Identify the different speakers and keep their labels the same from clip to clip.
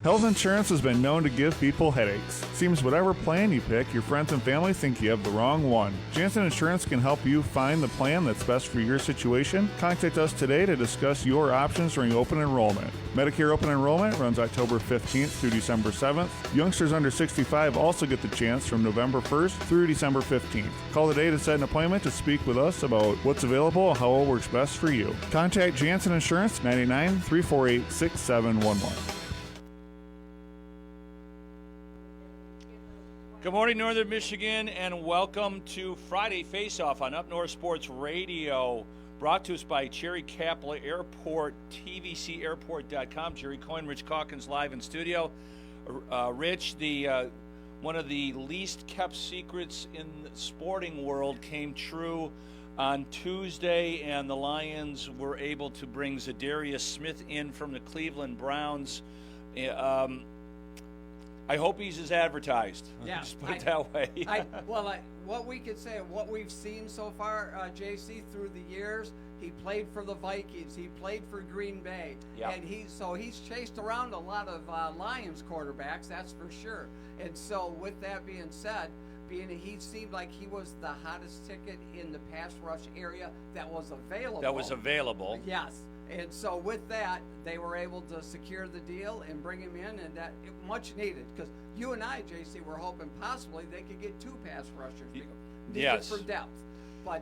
Speaker 1: Health insurance has been known to give people headaches. Seems whatever plan you pick, your friends and family think you have the wrong one. Janssen Insurance can help you find the plan that's best for your situation. Contact us today to discuss your options during open enrollment. Medicare open enrollment runs October 15th through December 7th. Youngsters under 65 also get the chance from November 1st through December 15th. Call today to set an appointment to speak with us about what's available and how it works best for you. Contact Janssen Insurance 99-348-6711.
Speaker 2: Good morning, Northern Michigan, and welcome to Friday Faceoff on Up North Sports Radio, brought to us by Cherry Capla Airport, tvcairport.com. Jerry Coyne, Rich Calkins live in studio. Rich, one of the least kept secrets in the sporting world came true on Tuesday, and the Lions were able to bring Zadarius Smith in from the Cleveland Browns. I hope he's as advertised.
Speaker 3: Yeah,
Speaker 2: just put it that way.
Speaker 3: What we could say, what we've seen so far, JC, through the years, he played for the Vikings, he played for Green Bay, and he's chased around a lot of Lions quarterbacks, that's for sure. And so, with that being said, he seemed like he was the hottest ticket in the pass rush area that was available. Yes. And so with that, they were able to secure the deal and bring him in, and that much needed, because you and I, JC, were hoping possibly they could get two pass rushers needed for depth. But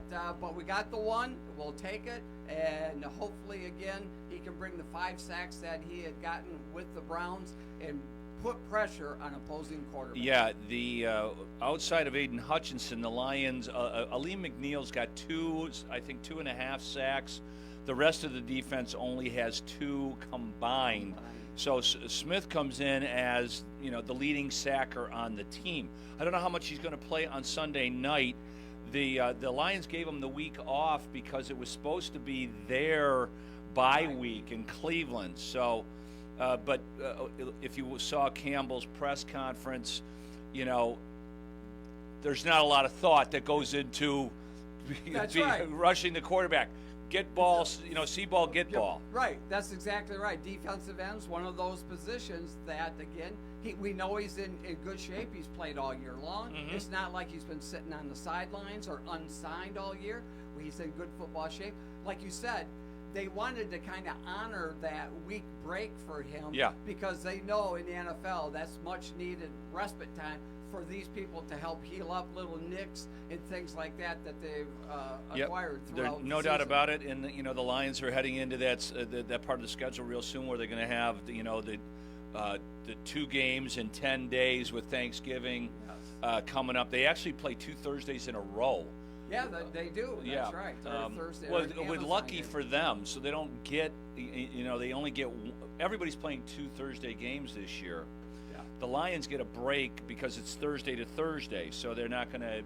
Speaker 3: we got the one. We'll take it, and hopefully again he can bring the 5 sacks that he had gotten with the Browns and put pressure on opposing quarterbacks. Yeah,
Speaker 2: the outside of Aiden Hutchinson, the Lions, Aleem McNeil's got 2.5 sacks. The rest of the defense only has 2 combined. So Smith comes in as, the leading sacker on the team. I don't know how much he's going to play on Sunday night. The Lions gave him the week off because it was supposed to be their bye week in Cleveland. So, but if you saw Campbell's press conference, there's not a lot of thought that goes into rushing the quarterback. Get ball, see ball, get ball.
Speaker 3: Right, that's exactly right. Defensive end's one of those positions that, again, we know he's in good shape. He's played all year long. Mm-hmm. It's not like he's been sitting on the sidelines or unsigned all year. He's in good football shape. Like you said, they wanted to kind of honor that week break for him because they know in the NFL that's much needed respite time for these people to help heal up little nicks and things like that they've acquired throughout
Speaker 2: no doubt about it. And the Lions are heading into that part of the schedule real soon, where they're going to have the 2 games in 10 days with Thanksgiving coming up. They actually play 2 Thursdays in a row.
Speaker 3: Yeah, they do. That's right. Thursday.
Speaker 2: Well, lucky for them, so they don't get. They only get. Everybody's playing 2 Thursday games this year. The Lions get a break because it's Thursday to Thursday, so they're not going to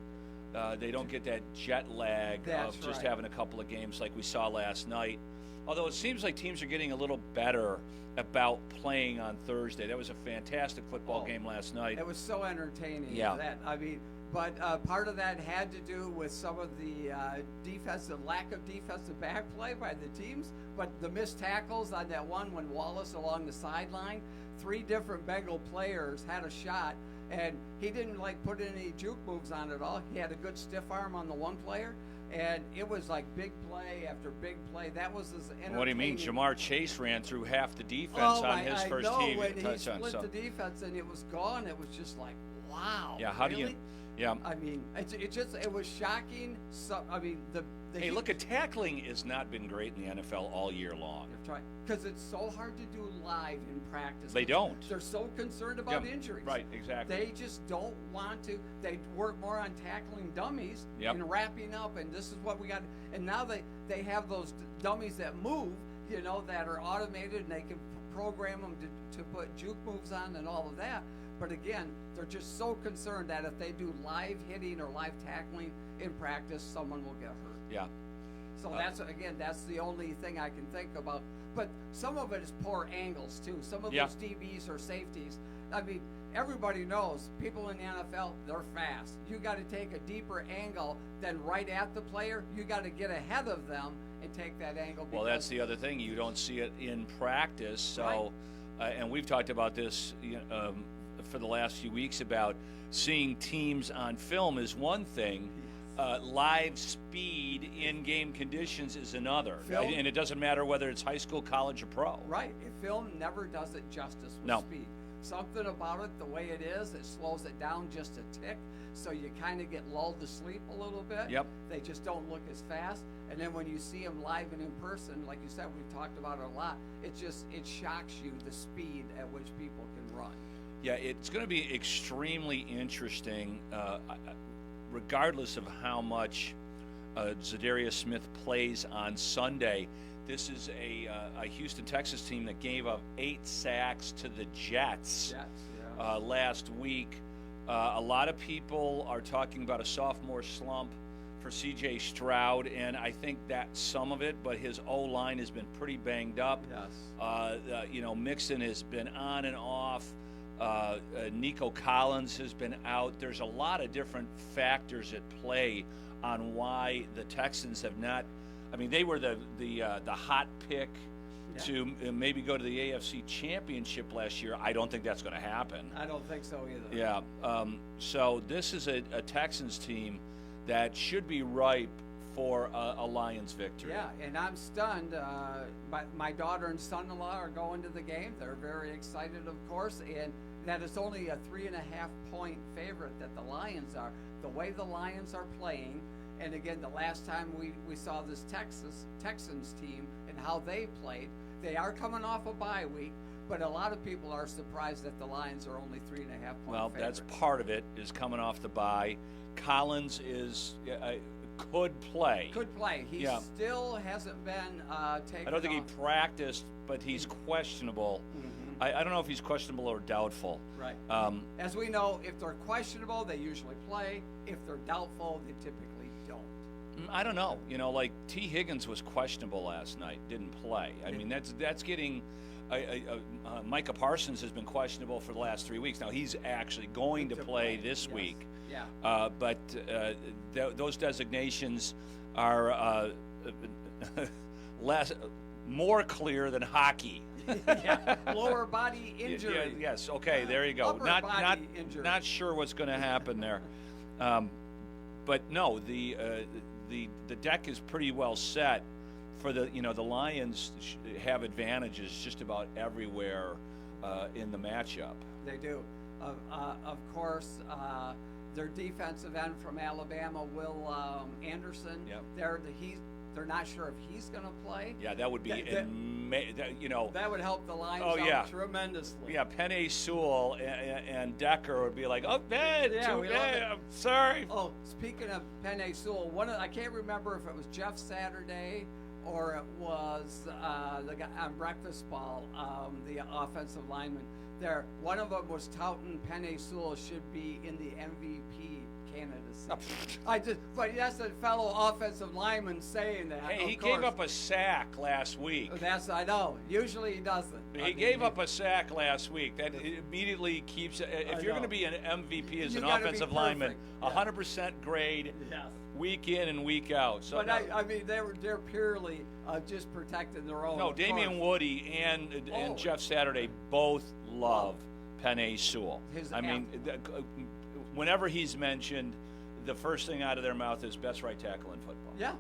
Speaker 2: they don't get that jet lag of just having a couple of games like we saw last night. Although it seems like teams are getting a little better about playing on Thursday. That was a fantastic football game last night.
Speaker 3: It was so entertaining.
Speaker 2: Yeah.
Speaker 3: But part of that had to do with some of the lack of defensive back play by the teams, but the missed tackles on that one when Wallace along the sideline, 3 different Bengal players had a shot, and he didn't put any juke moves on it at all. He had a good stiff arm on the one player, and it was like big play after big play. That was as entertaining.
Speaker 2: What do you mean? Jamar Chase ran through half the defense on his first team.
Speaker 3: When he split the defense and it was gone, it was just like, wow.
Speaker 2: Yeah, how
Speaker 3: really?
Speaker 2: do you... Yeah.
Speaker 3: It was shocking.
Speaker 2: Look, tackling has not been great in the NFL all year long.
Speaker 3: Because it's so hard to do live in practice.
Speaker 2: They don't.
Speaker 3: They're so concerned about injuries.
Speaker 2: Right, exactly.
Speaker 3: They just don't want to. They work more on tackling dummies and wrapping up, and this is what we got. And now they have those dummies that move, that are automated, and they can program them to put juke moves on and all of that. But again, they're just so concerned that if they do live hitting or live tackling in practice, someone will get hurt.
Speaker 2: Yeah.
Speaker 3: So that's the only thing I can think about. But some of it is poor angles too. Some of those DBs or safeties. Everybody knows people in the NFL, they're fast. You got to take a deeper angle than right at the player. You got to get ahead of them and take that angle.
Speaker 2: Well, that's the other thing. You don't see it in practice. So and we've talked about this for the last few weeks about seeing teams on film is one thing. Live speed in game conditions is another. And it doesn't matter whether it's high school, college, or pro.
Speaker 3: Right. Film never does it justice with speed. Something about it, the way it is, it slows it down just a tick, so you kind of get lulled to sleep a little bit.
Speaker 2: Yep.
Speaker 3: They just don't look as fast. And then when you see them live and in person, like you said, we've talked about it a lot, it shocks you the speed at which people can run.
Speaker 2: Yeah, it's going to be extremely interesting, regardless of how much Zadarius Smith plays on Sunday. This is a Houston, Texas team that gave up 8 sacks to the Jets last week. A lot of people are talking about a sophomore slump for C.J. Stroud, and I think that's some of it, but his O-line has been pretty banged up.
Speaker 3: Yes.
Speaker 2: Mixon has been on and off. Nico Collins has been out. There's a lot of different factors at play on why the Texans have not. I mean, they were the hot pick to maybe go to the AFC Championship last year. I don't think that's going to happen.
Speaker 3: I don't think so either.
Speaker 2: Yeah. So this is a Texans team that should be ripe for a Lions victory.
Speaker 3: Yeah, and I'm stunned. My daughter and son-in-law are going to the game. They're very excited, of course, and that it's only a 3.5-point favorite that the Lions are. The way the Lions are playing, and again, the last time we saw this Texans team and how they played, they are coming off a bye week, but a lot of people are surprised that the Lions are only 3.5-point favorites.
Speaker 2: That's part of it, is coming off the bye. Collins could play.
Speaker 3: He still hasn't been taken
Speaker 2: I don't think
Speaker 3: off.
Speaker 2: he practiced, but he's questionable.
Speaker 3: Mm-hmm.
Speaker 2: I don't know if he's questionable or doubtful.
Speaker 3: Right. As we know, if they're questionable, they usually play. If they're doubtful, they typically don't.
Speaker 2: I don't know. Like T. Higgins was questionable last night, didn't play. I mean, that's getting. Micah Parsons has been questionable for the last 3 weeks. Now he's actually going to play this week.
Speaker 3: Yeah.
Speaker 2: But those designations are more clear than hockey.
Speaker 3: Yeah. Lower body injury.
Speaker 2: Yes. Okay. There you go.
Speaker 3: Upper body injury.
Speaker 2: Not sure what's going to happen there. But no, the deck is pretty well set for the Lions have advantages just about everywhere in the matchup.
Speaker 3: They do. Of course, their defensive end from Alabama, Will Anderson.
Speaker 2: Yep.
Speaker 3: They're not sure if he's going to play.
Speaker 2: Yeah, that would be
Speaker 3: that would help the Lions out tremendously.
Speaker 2: Yeah, Penei Sewell and Decker would be like, oh man, too bad. I'm sorry.
Speaker 3: Oh, speaking of Penei Sewell, I can't remember if it was Jeff Saturday or it was the guy on Breakfast Ball, the offensive lineman. One of them was touting Penei Sewell should be in the MVP candidacy. But that's a fellow offensive lineman saying that.
Speaker 2: Hey, he gave up a sack last week.
Speaker 3: I know. Usually he doesn't.
Speaker 2: He gave up a sack last week. That immediately keeps. If you're going to be an MVP as an offensive lineman, 100% grade.
Speaker 3: Yes.
Speaker 2: Week in and week out. So,
Speaker 3: but I mean, they're purely just protecting their own.
Speaker 2: No, Damian Woody and Jeff Saturday both love Penei Sewell. Whenever he's mentioned, the first thing out of their mouth is best right tackle in football.
Speaker 3: Yeah.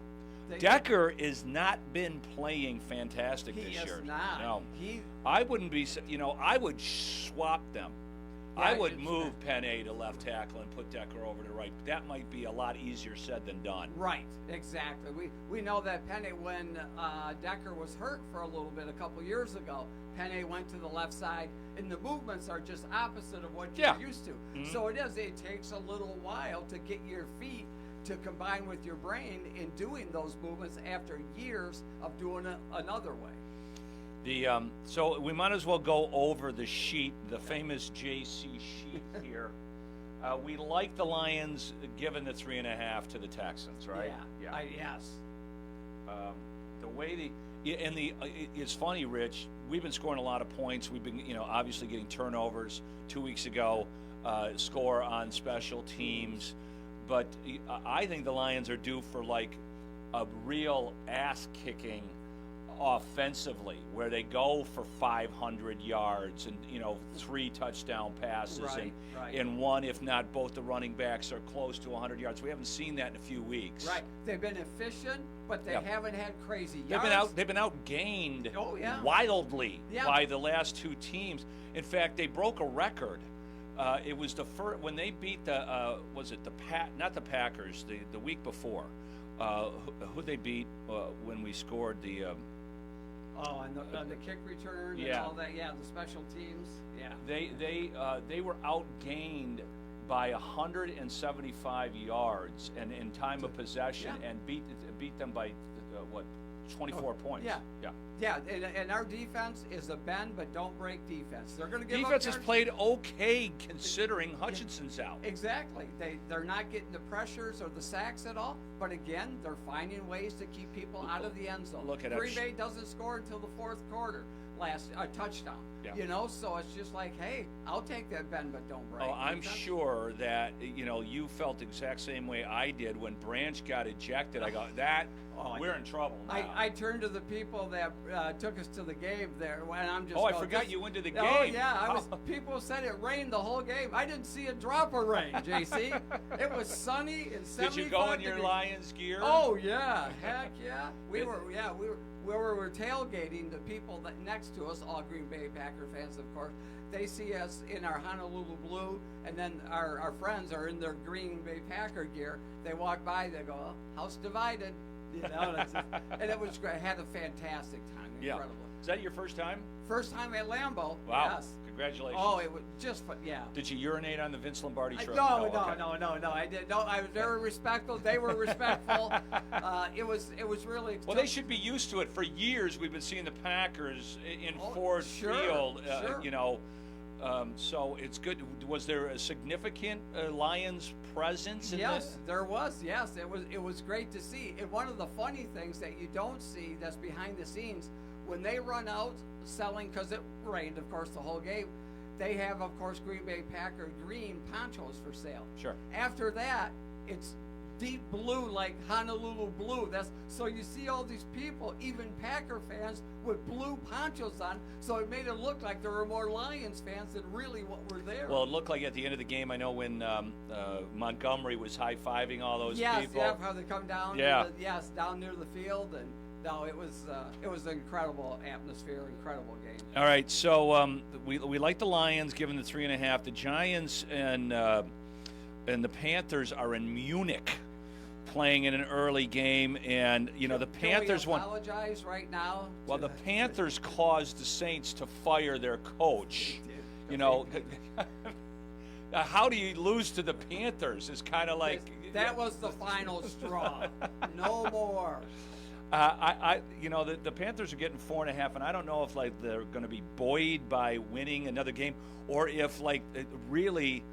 Speaker 2: Decker has not been playing fantastic this year.
Speaker 3: He is not.
Speaker 2: No. I wouldn't be. I would swap them. Yeah, I would move Penei to left tackle and put Decker over to right. That might be a lot easier said than done.
Speaker 3: Right, exactly. We know that Penei, when Decker was hurt for a little bit a couple years ago, Penei went to the left side, and the movements are just opposite of what you're used to. Mm-hmm. So it takes a little while to get your feet to combine with your brain in doing those movements after years of doing it another way.
Speaker 2: So we might as well go over the sheet, the famous JC sheet here. We like the Lions given the 3.5 to the Texans, right?
Speaker 3: Yeah. Yes.
Speaker 2: The way it's funny, Rich. We've been scoring a lot of points. We've been, obviously getting turnovers. 2 weeks ago, score on special teams, but I think the Lions are due for like a real ass kicking offensively, where they go for 500 yards and 3 touchdown passes,
Speaker 3: Right.
Speaker 2: and one, if not both, the running backs are close to 100 yards. We haven't seen that in a few weeks.
Speaker 3: Right. They've been efficient, but they haven't had crazy
Speaker 2: They've
Speaker 3: yards.
Speaker 2: been outgained
Speaker 3: Oh, yeah.
Speaker 2: wildly
Speaker 3: Yeah.
Speaker 2: by the last 2 teams. In fact, they broke a record. It was the first when they beat the not the Packers the week before. Who they beat when we scored the.
Speaker 3: And the kick return and all that. Yeah, the special teams. Yeah.
Speaker 2: They were outgained by 175 yards and in time of possession and beat them by 24 points.
Speaker 3: Yeah, and our defense is a bend but don't break defense. They're going to give
Speaker 2: defense
Speaker 3: up
Speaker 2: has played okay considering Hutchinson's out.
Speaker 3: Exactly. They're not getting the pressures or the sacks at all. But again, they're finding ways to keep people out of the end zone.
Speaker 2: Look at
Speaker 3: Green Bay doesn't score until the 4th quarter. A touchdown.
Speaker 2: Yeah.
Speaker 3: So it's just like, hey, I'll take that bend but don't break.
Speaker 2: Oh, I'm sure that you felt the exact same way I did when Branch got ejected. I go, we're in trouble now.
Speaker 3: I turned to the people that took us to the game there, and I'm just.
Speaker 2: Oh, I forgot you went to the game.
Speaker 3: Oh yeah, people said it rained the whole game. I didn't see a drop of rain, JC. It was sunny and 75
Speaker 2: Did you go in your
Speaker 3: degrees.
Speaker 2: Lions gear?
Speaker 3: Oh yeah, heck yeah. We were tailgating. The people that next to us, all Green Bay Packer fans, of course, they see us in our Honolulu blue, and then our friends are in their Green Bay Packer gear. They walk by, they go, house divided. And it was great. I had a fantastic time. Incredible.
Speaker 2: Is that your first time?
Speaker 3: First time at Lambeau.
Speaker 2: Wow.
Speaker 3: Yes.
Speaker 2: Congratulations.
Speaker 3: Oh, it was just fun. Yeah.
Speaker 2: Did you urinate on the Vince Lombardi trophy?
Speaker 3: No. I did. No, I was very respectful. They were respectful. It was really.
Speaker 2: Well, they should be used to it. For years, we've been seeing the Packers in Ford Field.
Speaker 3: Sure.
Speaker 2: So it's good. Was there a significant Lions presence in
Speaker 3: yes,
Speaker 2: this?
Speaker 3: There was. Yes, it was great to see. And one of the funny things that you don't see that's behind the scenes, when they run out selling, because it rained, of course, the whole game, they have, of course, Green Bay Packer green ponchos for sale.
Speaker 2: Sure.
Speaker 3: After that, it's deep blue, like Honolulu blue. So you see all these people, even Packer fans, with blue ponchos on. So it made it look like there were more Lions fans than really what were there.
Speaker 2: Well, it looked like at the end of the game, I know when Montgomery was high-fiving all those
Speaker 3: people.
Speaker 2: Yes,
Speaker 3: how they come down.
Speaker 2: Yeah.
Speaker 3: Down near the field. And no, it was an incredible atmosphere, incredible game.
Speaker 2: All right, so we like the Lions given the 3.5. The Giants and the Panthers are in Munich, playing in an early game, and the Panthers
Speaker 3: won. Apologize right now.
Speaker 2: Well, the Panthers caused the Saints to fire their coach. How do you lose to the Panthers? It's kind of like
Speaker 3: that was the final straw. No more.
Speaker 2: The Panthers are getting 4.5, and I don't know if they're going to be buoyed by winning another game, or if really.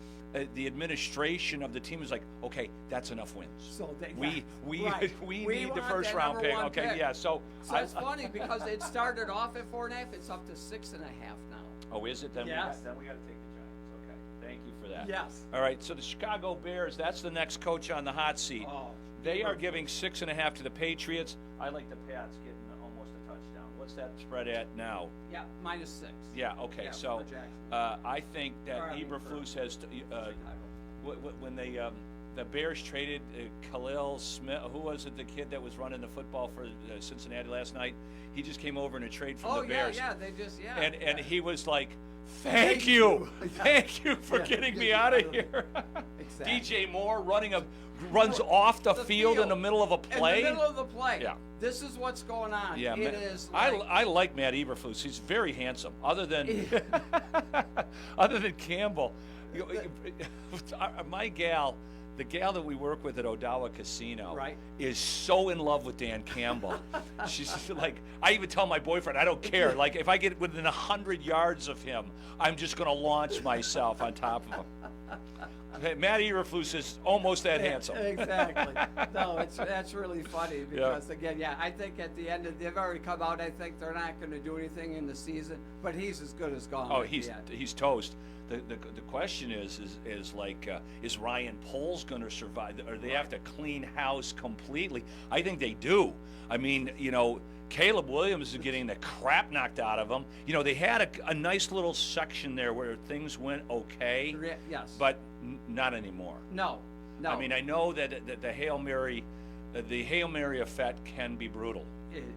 Speaker 2: The administration of the team is like, okay, that's enough wins.
Speaker 3: So
Speaker 2: we need the
Speaker 3: first
Speaker 2: round pick. Okay,
Speaker 3: pick.
Speaker 2: yeah.
Speaker 3: So it's funny because it started off at 4.5. It's up to 6.5 now.
Speaker 2: Oh, is it? Then
Speaker 3: yes.
Speaker 2: We got to take the Giants. Okay, thank you for that.
Speaker 3: Yes.
Speaker 2: All right. So the Chicago Bears. That's the next coach on the hot seat.
Speaker 3: Oh,
Speaker 2: they are giving 6.5 to the Patriots. I like the Pats getting almost a touchdown. What's that spread at now?
Speaker 3: Yeah, -6.
Speaker 2: Yeah. Okay.
Speaker 3: Yeah,
Speaker 2: so I think that Eberflus has when the Bears traded Khalil Smith. Who was it? The kid that was running the football for Cincinnati last night. He just came over in a trade from the Bears. And he was like, "Thank you for getting me out of here." Exactly. DJ Moore runs off the field in the middle of a play.
Speaker 3: In the middle of the play.
Speaker 2: Yeah.
Speaker 3: This is what's going on.
Speaker 2: Yeah,
Speaker 3: is.
Speaker 2: I like Matt Eberflus. He's very handsome. Other than Campbell, my gal. The gal that we work with at Odawa Casino is so in love with Dan Campbell. She's like, I even tell my boyfriend, I don't care. Like, if I get within 100 yards of him, I'm just going to launch myself on top of him. Matt Eberflus is almost that handsome.
Speaker 3: Exactly. No, that's really funny because, again, I think at the end, they've already come out. I think they're not going to do anything in the season, but he's as good as gone.
Speaker 2: Oh, he's toast. The question is like, is Ryan Poles going to survive, or they have to clean house completely? I think they do. I mean, Caleb Williams is getting the crap knocked out of him. They had a nice little section there where things went okay.
Speaker 3: Yes.
Speaker 2: But not anymore.
Speaker 3: No.
Speaker 2: I mean, I know that the Hail Mary effect can be brutal.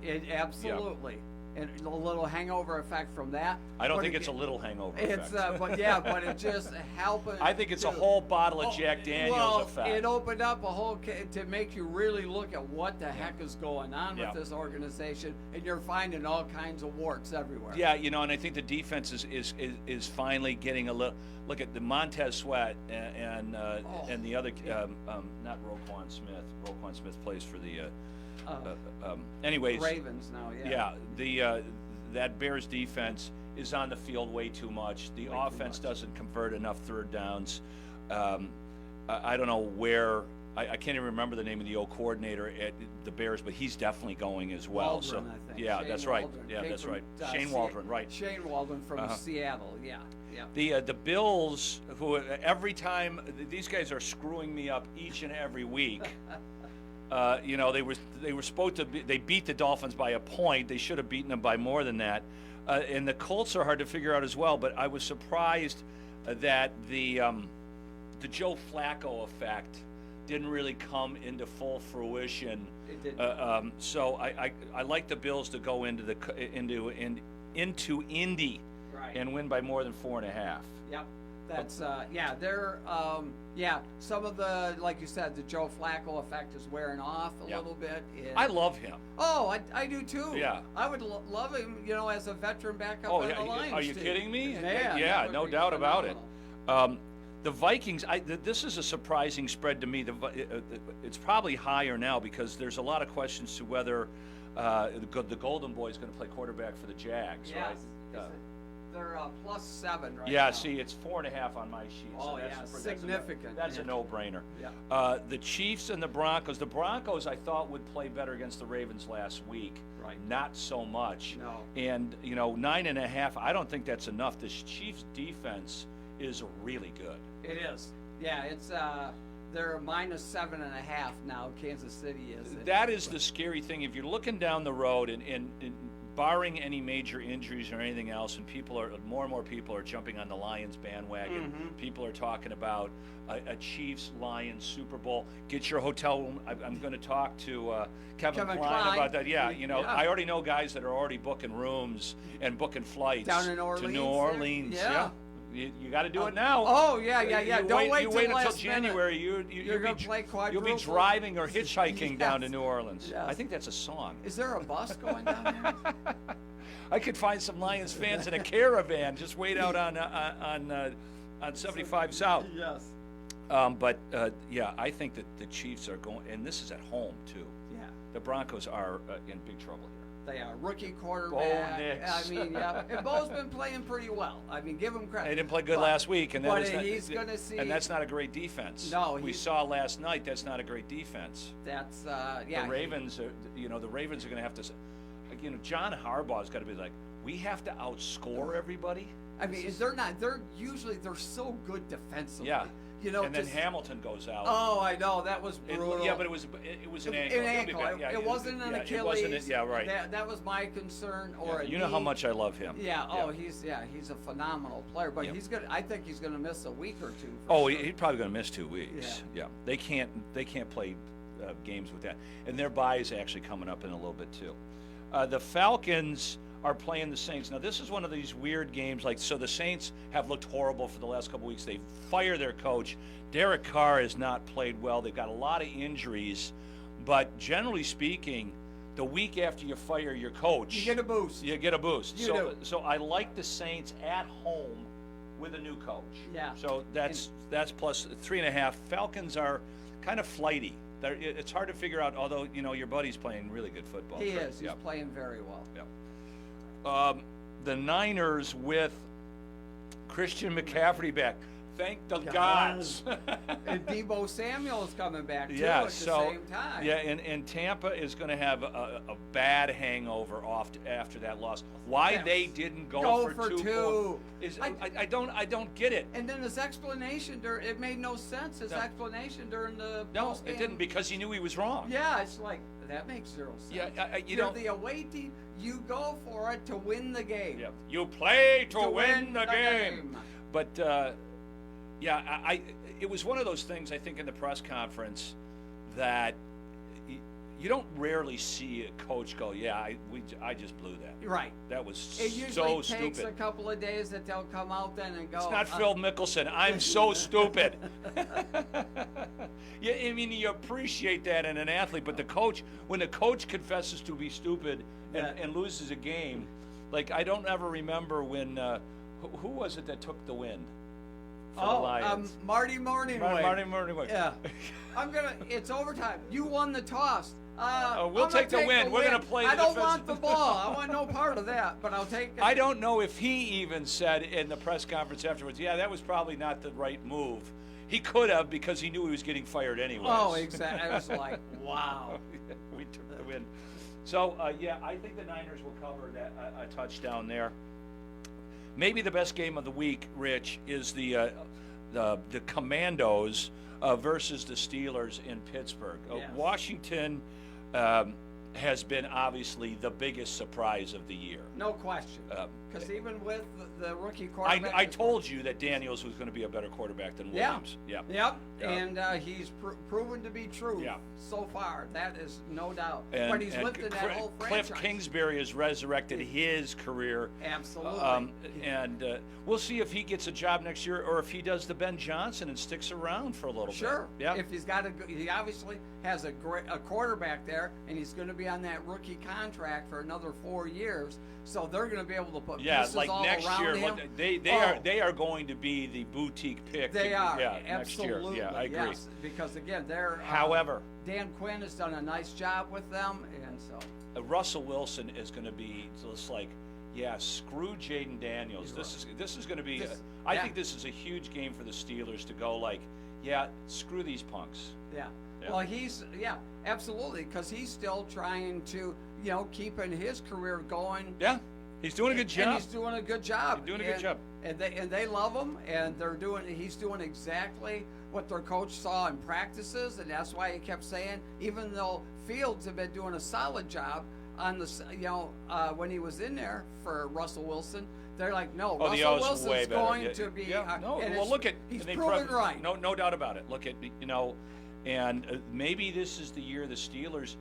Speaker 3: It absolutely. And a little hangover effect from that.
Speaker 2: I don't think it's a little hangover effect.
Speaker 3: But it just helping.
Speaker 2: I think it's a whole bottle of Jack Daniels effect.
Speaker 3: It opened up a whole to make you really look at what the heck is going on with this organization, and you're finding all kinds of warts everywhere.
Speaker 2: Yeah, and I think the defense is finally getting a little. Look at the Montez Sweat and the other not Roquan Smith. Roquan Smith plays for the. Anyways,
Speaker 3: Ravens now, yeah.
Speaker 2: Yeah, that Bears defense is on the field way too much. The offense doesn't convert enough third downs. I don't know where. I can't even remember the name of the old coordinator at the Bears, but he's definitely going as well.
Speaker 3: Waldron, I think.
Speaker 2: Yeah,
Speaker 3: Shane
Speaker 2: that's right.
Speaker 3: Waldron.
Speaker 2: Yeah, that's right. Shane
Speaker 3: Waldron,
Speaker 2: Waldron, right.
Speaker 3: Shane Waldron from Seattle. Yeah.
Speaker 2: The Bills, who every time these guys are screwing me up each and every week. They were supposed to they beat the Dolphins by a point. They should have beaten them by more than that. And the Colts are hard to figure out as well. But I was surprised that the Joe Flacco effect didn't really come into full fruition.
Speaker 3: It didn't.
Speaker 2: So I like the Bills to go into Indy and win by more than 4.5.
Speaker 3: Yep. That's they're some of the, like you said, the Joe Flacco effect is wearing off a little bit.
Speaker 2: I love him.
Speaker 3: Oh, I do too.
Speaker 2: Yeah.
Speaker 3: I would love him, as a veteran backup
Speaker 2: on
Speaker 3: the Lions
Speaker 2: are you
Speaker 3: team.
Speaker 2: kidding me?
Speaker 3: Yeah,
Speaker 2: no doubt about it. The Vikings, this is a surprising spread to me. It's probably higher now because there's a lot of questions to whether the Golden Boy is going to play quarterback for the Jags, right?
Speaker 3: They're +7 right now.
Speaker 2: Yeah, see, it's 4.5 on my sheet.
Speaker 3: Oh,
Speaker 2: so
Speaker 3: significant.
Speaker 2: That's a no-brainer.
Speaker 3: Yeah.
Speaker 2: The Chiefs and the Broncos. The Broncos, I thought, would play better against the Ravens last week.
Speaker 3: Right.
Speaker 2: Not so much.
Speaker 3: No.
Speaker 2: And 9.5. I don't think that's enough. The Chiefs' defense is really good.
Speaker 3: It is. Yeah, it's they're -7.5 now. Kansas City is.
Speaker 2: That is the scary thing. If you're looking down the road and barring any major injuries or anything else, and more and more people are jumping on the Lions bandwagon.
Speaker 3: Mm-hmm.
Speaker 2: People are talking about a Chiefs-Lions Super Bowl. Get your hotel room. I'm going to talk to Kevin Klein about that. Yeah, I already know guys that are already booking rooms and booking flights
Speaker 3: down in Orleans,
Speaker 2: to New Orleans.
Speaker 3: Yeah.
Speaker 2: You got to do it now.
Speaker 3: Oh yeah. Don't wait
Speaker 2: until January. You're
Speaker 3: going to play quadruple.
Speaker 2: You'll be driving or hitchhiking
Speaker 3: Yes.
Speaker 2: down to New Orleans.
Speaker 3: Yes.
Speaker 2: I think that's a song.
Speaker 3: Is there a bus going down there?
Speaker 2: I could find some Lions fans in a caravan. Just wait out on 75 South.
Speaker 3: Yes.
Speaker 2: I think that the Chiefs are going, and this is at home too.
Speaker 3: Yeah.
Speaker 2: The Broncos are in big trouble here.
Speaker 3: They are rookie quarterback.
Speaker 2: Bo Nix.
Speaker 3: I mean, yeah, and Bo's been playing pretty well. I mean, give him credit.
Speaker 2: They didn't play good last week, and
Speaker 3: he's going to see.
Speaker 2: And that's not a great defense.
Speaker 3: No,
Speaker 2: we saw last night. That's not a great defense.
Speaker 3: That's
Speaker 2: The Ravens are, the Ravens are going to have to. John Harbaugh's got to be like, we have to outscore everybody.
Speaker 3: I mean, they're not. They're so good defensively.
Speaker 2: Yeah. And then Hamilton goes out.
Speaker 3: Oh, I know, that was brutal.
Speaker 2: But it was an ankle.
Speaker 3: An ankle. It wasn't an Achilles.
Speaker 2: It wasn't. Right.
Speaker 3: That was my concern. Or
Speaker 2: you know how much I love him.
Speaker 3: Yeah. Oh, he's a phenomenal player. But I think he's gonna miss a week or two. Sure.
Speaker 2: He's probably gonna miss 2 weeks. Yeah. They can't play games with that. And their bye is actually coming up in a little bit too. The Falcons are playing the Saints. Now, this is one of these weird games. So the Saints have looked horrible for the last couple weeks. They fire their coach. Derek Carr has not played well. They've got a lot of injuries. But generally speaking, the week after you fire your coach,
Speaker 3: you get a boost.
Speaker 2: So I like the Saints at home with a new coach.
Speaker 3: Yeah.
Speaker 2: So that's plus 3.5. Falcons are kind of flighty. It's hard to figure out, although, your buddy's playing really good football.
Speaker 3: He is. He's playing very well.
Speaker 2: Yeah. The Niners with Christian McCaffrey back. thank the gods.
Speaker 3: And Deebo Samuel is coming back too
Speaker 2: Yeah,
Speaker 3: at the same time.
Speaker 2: Yeah, and Tampa is going to have a bad hangover after that loss. Why they didn't go for two is I don't get it.
Speaker 3: And then his explanation it made no sense. His explanation during the
Speaker 2: No, it didn't, because he knew he was wrong.
Speaker 3: Yeah, it's like that makes zero sense.
Speaker 2: Yeah,
Speaker 3: you're the away team. You go for it to win the game.
Speaker 2: Yeah, you play to win the game. But yeah, it was one of those things, I think, in the press conference that you don't rarely see a coach go, "Yeah, I just blew that."
Speaker 3: Right.
Speaker 2: That was
Speaker 3: it usually
Speaker 2: so
Speaker 3: takes
Speaker 2: stupid.
Speaker 3: a couple of days that they'll come out then and go.
Speaker 2: It's not Phil Mickelson. I'm so stupid. Yeah, I mean, you appreciate that in an athlete, but when the coach confesses to be stupid and loses a game, like I don't ever remember when who was it that took the win? For the Lions?
Speaker 3: Marty Morningway.
Speaker 2: Marty Morningway.
Speaker 3: Yeah. It's overtime. You won the toss.
Speaker 2: We'll take the win. We're going to play the
Speaker 3: defense. I don't
Speaker 2: defensive.
Speaker 3: want the ball. I want no part of that, but I'll take it.
Speaker 2: I don't know if he even said in the press conference afterwards, yeah, that was probably not the right move. He could have, because he knew he was getting fired anyway.
Speaker 3: Oh, exactly. I was like, wow.
Speaker 2: We took the win. So, yeah, I think the Niners will cover a touchdown there. Maybe the best game of the week, Rich, is the Commandos versus the Steelers in Pittsburgh.
Speaker 3: Yes.
Speaker 2: Washington has been obviously the biggest surprise of the year.
Speaker 3: No question. Because even with the rookie quarterback,
Speaker 2: I told you that Daniels was going to be a better quarterback than Williams.
Speaker 3: Yeah. Yep. And he's proven to be true so far. That is no doubt. But he's lifted that whole franchise.
Speaker 2: Cliff Kingsbury has resurrected his career.
Speaker 3: Absolutely.
Speaker 2: And we'll see if he gets a job next year, or if he does the Ben Johnson and sticks around for a little bit.
Speaker 3: Sure.
Speaker 2: Yeah.
Speaker 3: If he obviously has a quarterback there, and he's going to be on that rookie contract for another 4 years. So they're going to be able to put pieces
Speaker 2: like
Speaker 3: all
Speaker 2: next
Speaker 3: around
Speaker 2: year,
Speaker 3: him.
Speaker 2: they are going to be the boutique pick.
Speaker 3: They are.
Speaker 2: Next year.
Speaker 3: Absolutely.
Speaker 2: Yeah, I agree.
Speaker 3: Yes, because again, they're.
Speaker 2: However,
Speaker 3: Dan Quinn has done a nice job with them, and so.
Speaker 2: Russell Wilson is going to be just like, screw Jaden Daniels. This is going to be. I think this is a huge game for the Steelers to go like, screw these punks.
Speaker 3: Yeah. Well, absolutely, because he's still trying to, keeping his career going.
Speaker 2: Yeah, he's doing a good job.
Speaker 3: And he's doing a good job.
Speaker 2: He's doing a good job.
Speaker 3: And they love him, and he's doing exactly what their coach saw in practices, and that's why he kept saying, even though Fields had been doing a solid job on the, when he was in there for Russell Wilson. They're like, no, Russell Wilson's going to be. He's proven right.
Speaker 2: No doubt about it. Look at and maybe this is the year the Steelers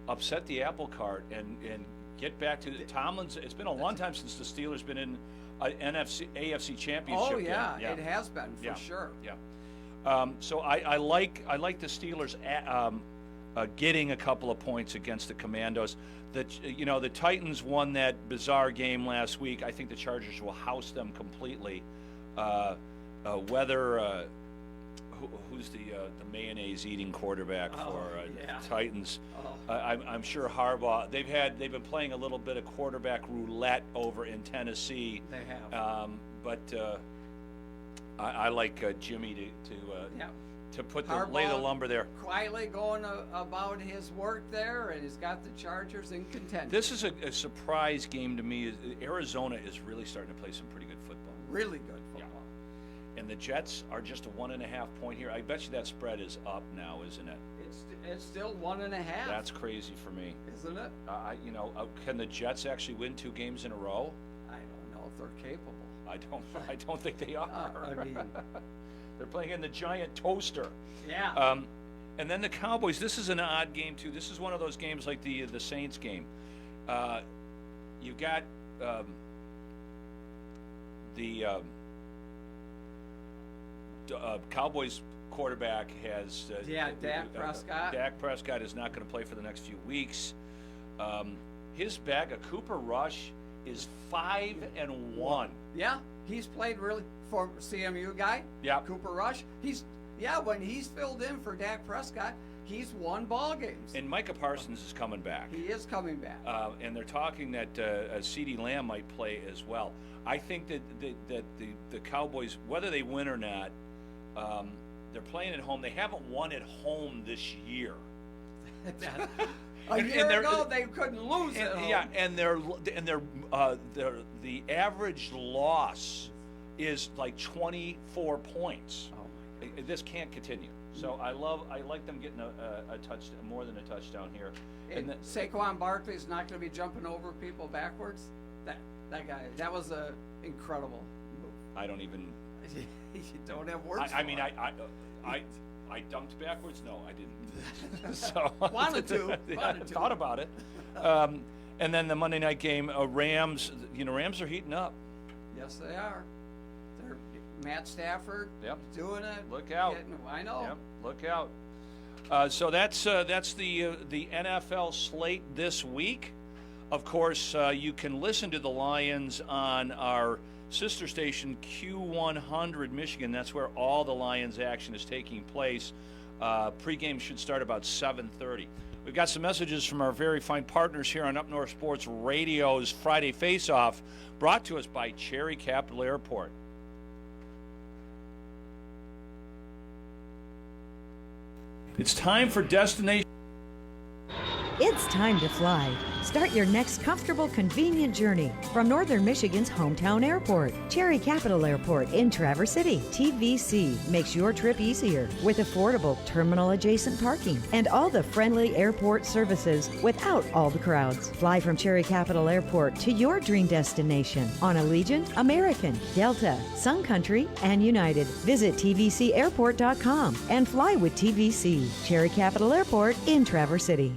Speaker 2: upset the apple cart and get back to Tomlin's. It's been a long time since the Steelers been in an AFC championship.
Speaker 3: Oh yeah, it has been for sure.
Speaker 2: Yeah. So I like the Steelers getting a couple of points against the Commandos. The Titans won that bizarre game last week. I think the Chargers will house them completely. Who's the mayonnaise eating quarterback for Titans? I'm sure Harbaugh. They've been playing a little bit of quarterback roulette over in Tennessee.
Speaker 3: They have.
Speaker 2: But I like Jimmy to lay the lumber there.
Speaker 3: Quietly going about his work there, and he's got the Chargers in contention.
Speaker 2: This is a surprise game to me. Arizona is really starting to play some pretty good football.
Speaker 3: Really good football.
Speaker 2: And the Jets are just a 1.5 point here. I bet you that spread is up now, isn't it?
Speaker 3: It's still 1.5.
Speaker 2: That's crazy for me,
Speaker 3: isn't it?
Speaker 2: Can the Jets actually win 2 games in a row?
Speaker 3: I don't know if they're capable.
Speaker 2: I don't think they are.
Speaker 3: I mean,
Speaker 2: they're playing in the giant toaster.
Speaker 3: Yeah.
Speaker 2: And then the Cowboys. This is an odd game too. This is one of those games like the Saints game. You've got the Cowboys quarterback has
Speaker 3: Dak Prescott.
Speaker 2: Dak Prescott is not going to play for the next few weeks. His backup Cooper Rush is 5-1.
Speaker 3: Yeah, he's played really for CMU guy.
Speaker 2: Yeah,
Speaker 3: Cooper Rush. When he's filled in for Dak Prescott, he's won ball games.
Speaker 2: And Micah Parsons is coming back.
Speaker 3: He is coming back.
Speaker 2: And they're talking that CeeDee Lamb might play as well. I think that the Cowboys, whether they win or not, They're playing at home. They haven't won at home this year.
Speaker 3: A year ago, they couldn't lose at home.
Speaker 2: Yeah, and the average loss is like 24 points. Oh. This can't continue. So I like them getting a touchdown, more than a touchdown here.
Speaker 3: And Saquon Barkley's not going to be jumping over people backwards. That guy, that was incredible move.
Speaker 2: I don't even.
Speaker 3: You don't have words.
Speaker 2: I dunked backwards. No, I didn't. So
Speaker 3: wanted to.
Speaker 2: Thought about it. And then the Monday night game, Rams. Rams are heating up.
Speaker 3: Yes, they are. They're Matt Stafford.
Speaker 2: Yep.
Speaker 3: Doing it.
Speaker 2: Look out.
Speaker 3: I know.
Speaker 2: Yep. Look out. So that's the NFL slate this week. Of course, you can listen to the Lions on our sister station Q100 Michigan. That's where all the Lions action is taking place. Pregame should start about 7:30. We've got some messages from our very fine partners here on Up North Sports Radio's Friday Faceoff, brought to us by Cherry Capital Airport. It's time for Destination.
Speaker 4: It's time to fly. Start your next comfortable, convenient journey from Northern Michigan's hometown airport, Cherry Capital Airport in Traverse City. TVC makes your trip easier with affordable terminal-adjacent parking and all the friendly airport services without all the crowds. Fly from Cherry Capital Airport to your dream destination on Allegiant, American, Delta, Sun Country, and United. Visit tvcairport.com and fly with TVC. Cherry Capital Airport in Traverse City.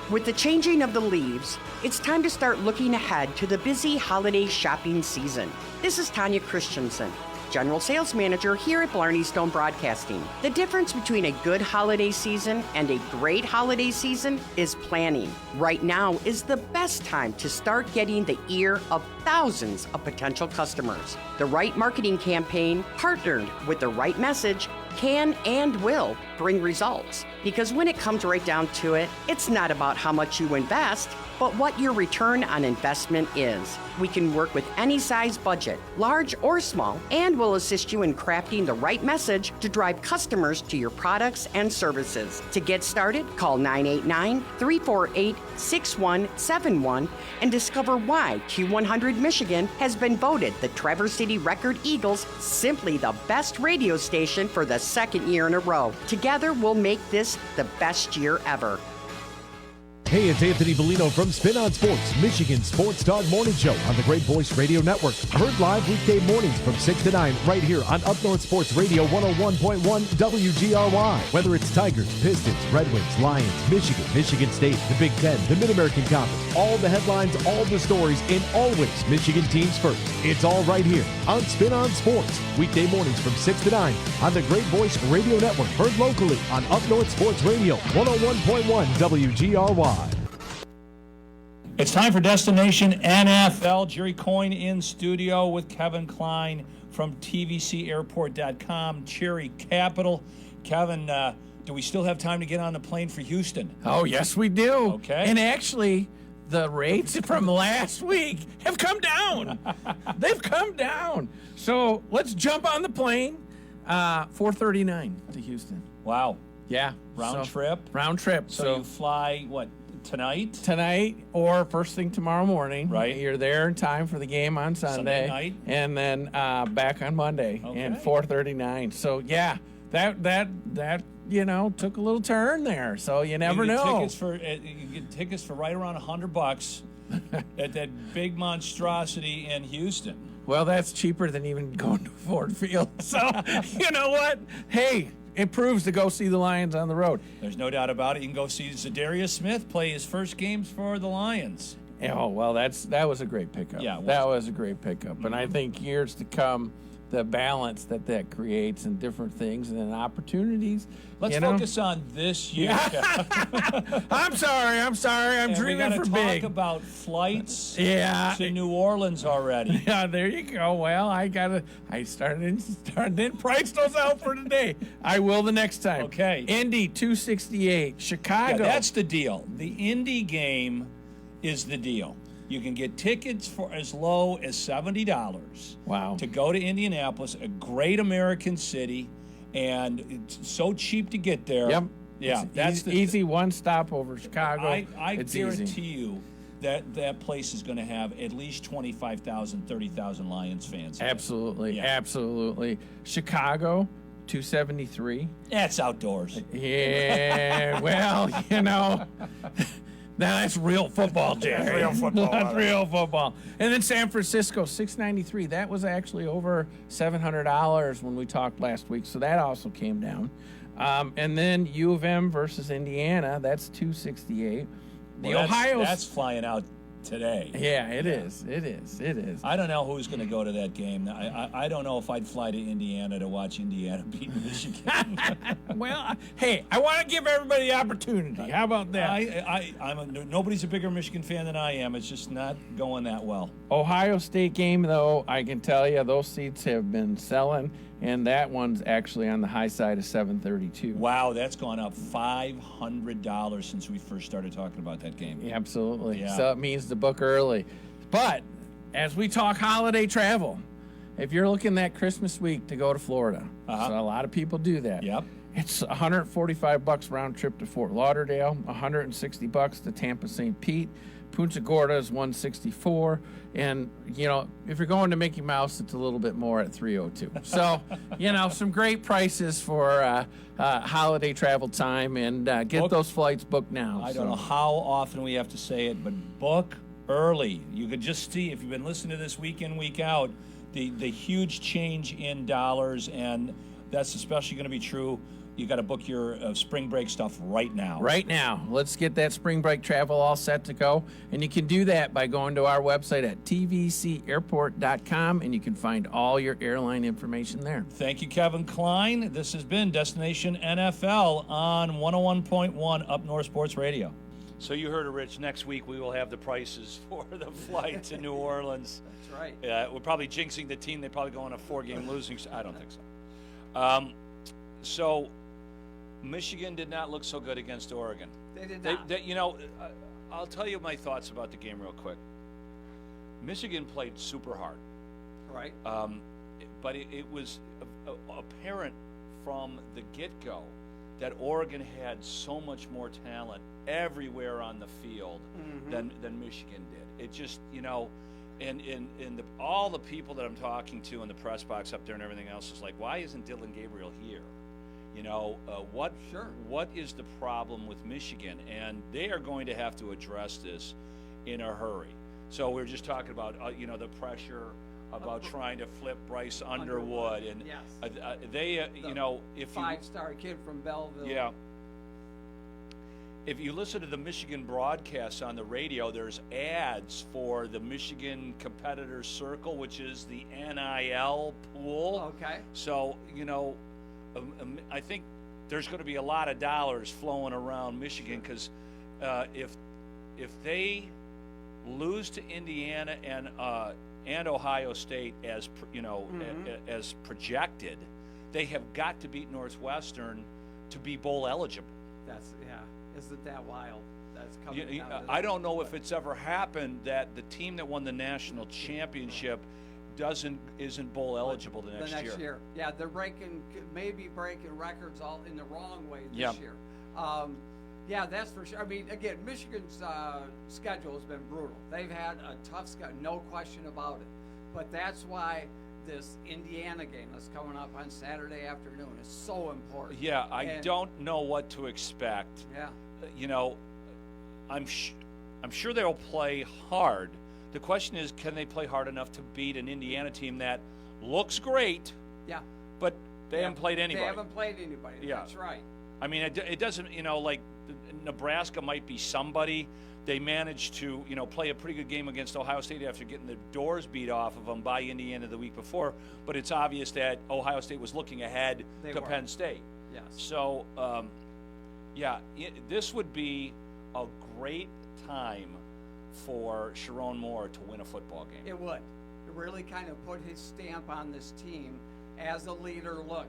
Speaker 5: With the changing of the leaves, it's time to start looking ahead to the busy holiday shopping season. This is Tanya Christensen, General Sales Manager here at Blarney Stone Broadcasting. The difference between a good holiday season and a great holiday season is planning. Right now is the best time to start getting the ear of thousands of potential customers. The right marketing campaign, partnered with the right message, can and will bring results. Because when it comes right down to it, it's not about how much you invest, but what your return on investment is. We can work with any size budget, large or small, and will assist you in crafting the right message to drive customers to your products and services. To get started, call 989-348-6171 and discover why Q100 Michigan has been voted the Traverse City Record Eagles simply the best radio station for the second year in a row. Together, we'll make this the best year ever.
Speaker 6: Hey, it's Anthony Bellino from Spin on Sports, Michigan Sports Dog Morning Show on the Great Voice Radio Network. Heard live weekday mornings from 6 to 9 right here on Up North Sports Radio 101.1 WGRY. Whether it's Tigers, Pistons, Red Wings, Lions, Michigan, Michigan State, the Big Ten, the Mid-American Conference, all the headlines, all the stories, and always Michigan teams first. It's all right here on Spin on Sports, weekday mornings from 6 to 9 on the Great Voice Radio Network. Heard locally on Up North Sports Radio 101.1 WGRY.
Speaker 2: It's time for Destination NFL. Jerry Coyne in studio with Kevin Klein from tvcairport.com, Cherry Capital. Kevin, do we still have time to get on the plane for Houston?
Speaker 7: Oh, yes, we do.
Speaker 2: Okay.
Speaker 7: And actually, the rates from last week have come down. They've come down. So let's jump on the plane. $439 to Houston.
Speaker 2: Wow.
Speaker 7: Yeah.
Speaker 2: Round trip?
Speaker 7: Round trip.
Speaker 2: So you fly, what, tonight?
Speaker 7: Tonight or first thing tomorrow morning.
Speaker 2: Right.
Speaker 7: You're there in time for the game on Sunday.
Speaker 2: Night.
Speaker 7: And then back on Monday.
Speaker 2: Okay.
Speaker 7: And $439. So, yeah, that took a little turn there. So you never know.
Speaker 2: You get tickets for right around $100 at that big monstrosity in Houston.
Speaker 7: Well, that's cheaper than even going to Ford Field. So, you know what? Hey, it proves to go see the Lions on the road.
Speaker 2: There's no doubt about it. You can go see Zadarius Smith play his first games for the Lions.
Speaker 7: Oh, well, that was a great pickup.
Speaker 2: Yeah,
Speaker 7: that was a great pickup. Mm-hmm. And I think years to come, the balance that creates and different things and then opportunities.
Speaker 2: Let's focus on this year.
Speaker 7: I'm sorry. I'm dreaming for big.
Speaker 2: We got to talk about flights to New Orleans already.
Speaker 7: Yeah, there you go. Well, I started in price those out for today. I will the next time.
Speaker 2: Okay.
Speaker 7: Indy 268, Chicago.
Speaker 2: Yeah, that's the deal. The Indy game is the deal. You can get tickets for as low as $70.
Speaker 7: Wow.
Speaker 2: To go to Indianapolis, a great American city. and it's so cheap to get there.
Speaker 7: Yep.
Speaker 2: Yeah,
Speaker 7: It's
Speaker 2: that's
Speaker 7: easy one stop over Chicago.
Speaker 2: I
Speaker 7: it's
Speaker 2: guarantee
Speaker 7: easy.
Speaker 2: you that place is going to have at least 25,000, 30,000 Lions fans. in it.
Speaker 7: Absolutely,
Speaker 2: Yeah.
Speaker 7: absolutely. Chicago, 273.
Speaker 2: That's outdoors.
Speaker 7: Yeah, well, now that's real football, Jerry.
Speaker 2: That's real football.
Speaker 7: That's real football. And then San Francisco, 693. That was actually over $700 when we talked last week, so that also came down. And then U of M versus Indiana, that's 268.
Speaker 2: That's flying out today.
Speaker 7: Yeah, it is. It is.
Speaker 2: I don't know who's going to go to that game. I don't know if I'd fly to Indiana to watch Indiana beat Michigan.
Speaker 7: Well, hey, I want to give everybody the opportunity. How about that?
Speaker 2: Nobody's a bigger Michigan fan than I am. It's just not going that well.
Speaker 7: Ohio State game, though, I can tell you those seats have been selling, and that one's actually on the high side of $732.
Speaker 2: Wow, that's gone up $500 since we first started talking about that game.
Speaker 7: Yeah, absolutely.
Speaker 2: Yeah.
Speaker 7: So it means to book early. But as we talk holiday travel, if you're looking at Christmas week to go to Florida, so a lot of people do that.
Speaker 2: Yep.
Speaker 7: It's $145 round trip to Fort Lauderdale, $160 to Tampa St. Pete. Punta Gorda is $164, and if you're going to Mickey Mouse, it's a little bit more at $302. So some great prices for holiday travel time, and get those flights booked now.
Speaker 2: I don't know how often we have to say it, but book early. You could just see, if you've been listening to this week in, week out, the huge change in dollars, and that's especially going to be true. You got to book your spring break stuff right now.
Speaker 7: Right now. Let's get that spring break travel all set to go. And you can do that by going to our website at tvcairport.com, and you can find all your airline information there.
Speaker 2: Thank you, Kevin Klein. This has been Destination NFL on 101.1 Up North Sports Radio. So you heard it, Rich. Next week we will have the prices for the flight to New Orleans.
Speaker 3: That's right.
Speaker 2: We're probably jinxing the team. They probably go on a 4-game losing. I don't think so. So Michigan did not look so good against Oregon.
Speaker 3: They did not.
Speaker 2: I'll tell you my thoughts about the game real quick. Michigan played super hard.
Speaker 3: Right.
Speaker 2: But it was apparent from the get-go that Oregon had so much more talent everywhere on the field than Michigan did. It just, and all the people that I'm talking to in the press box up there and everything else is like, why isn't Dylan Gabriel here? What is the problem with Michigan? And they are going to have to address this in a hurry. So we're just talking about, the pressure about trying to flip Bryce Underwood. And
Speaker 3: yes.
Speaker 2: if
Speaker 3: five-star kid from Belleville.
Speaker 2: Yeah. If you listen to the Michigan broadcasts on the radio, there's ads for the Michigan Competitors Circle, which is the NIL pool.
Speaker 3: Okay.
Speaker 2: So, I think there's going to be a lot of dollars flowing around Michigan because if they lose to Indiana and Ohio State as as projected, they have got to beat Northwestern to be bowl eligible.
Speaker 3: Isn't that wild? That's coming down to
Speaker 2: I don't know if it's ever happened that the team that won the national championship isn't bowl eligible the next year.
Speaker 3: Yeah, they're maybe breaking records all in the wrong way this year. Yeah, that's for sure. I mean, again, Michigan's schedule has been brutal. They've had a tough schedule, no question about it. But that's why this Indiana game that's coming up on Saturday afternoon is so important.
Speaker 2: Yeah, I don't know what to expect.
Speaker 3: Yeah.
Speaker 2: I'm sure they'll play hard. The question is, can they play hard enough to beat an Indiana team that looks great?
Speaker 3: Yeah.
Speaker 2: But they haven't played anybody.
Speaker 3: They haven't played anybody.
Speaker 2: Yeah.
Speaker 3: That's right.
Speaker 2: I mean, it doesn't, like Nebraska might be somebody. They managed to, play a pretty good game against Ohio State after getting the doors beat off of them by Indiana the week before. But it's obvious that Ohio State was looking ahead to Penn State.
Speaker 3: Yes.
Speaker 2: So, this would be a great time for Sharon Moore to win a football game.
Speaker 3: It would. It really kind of put his stamp on this team as a leader. Look,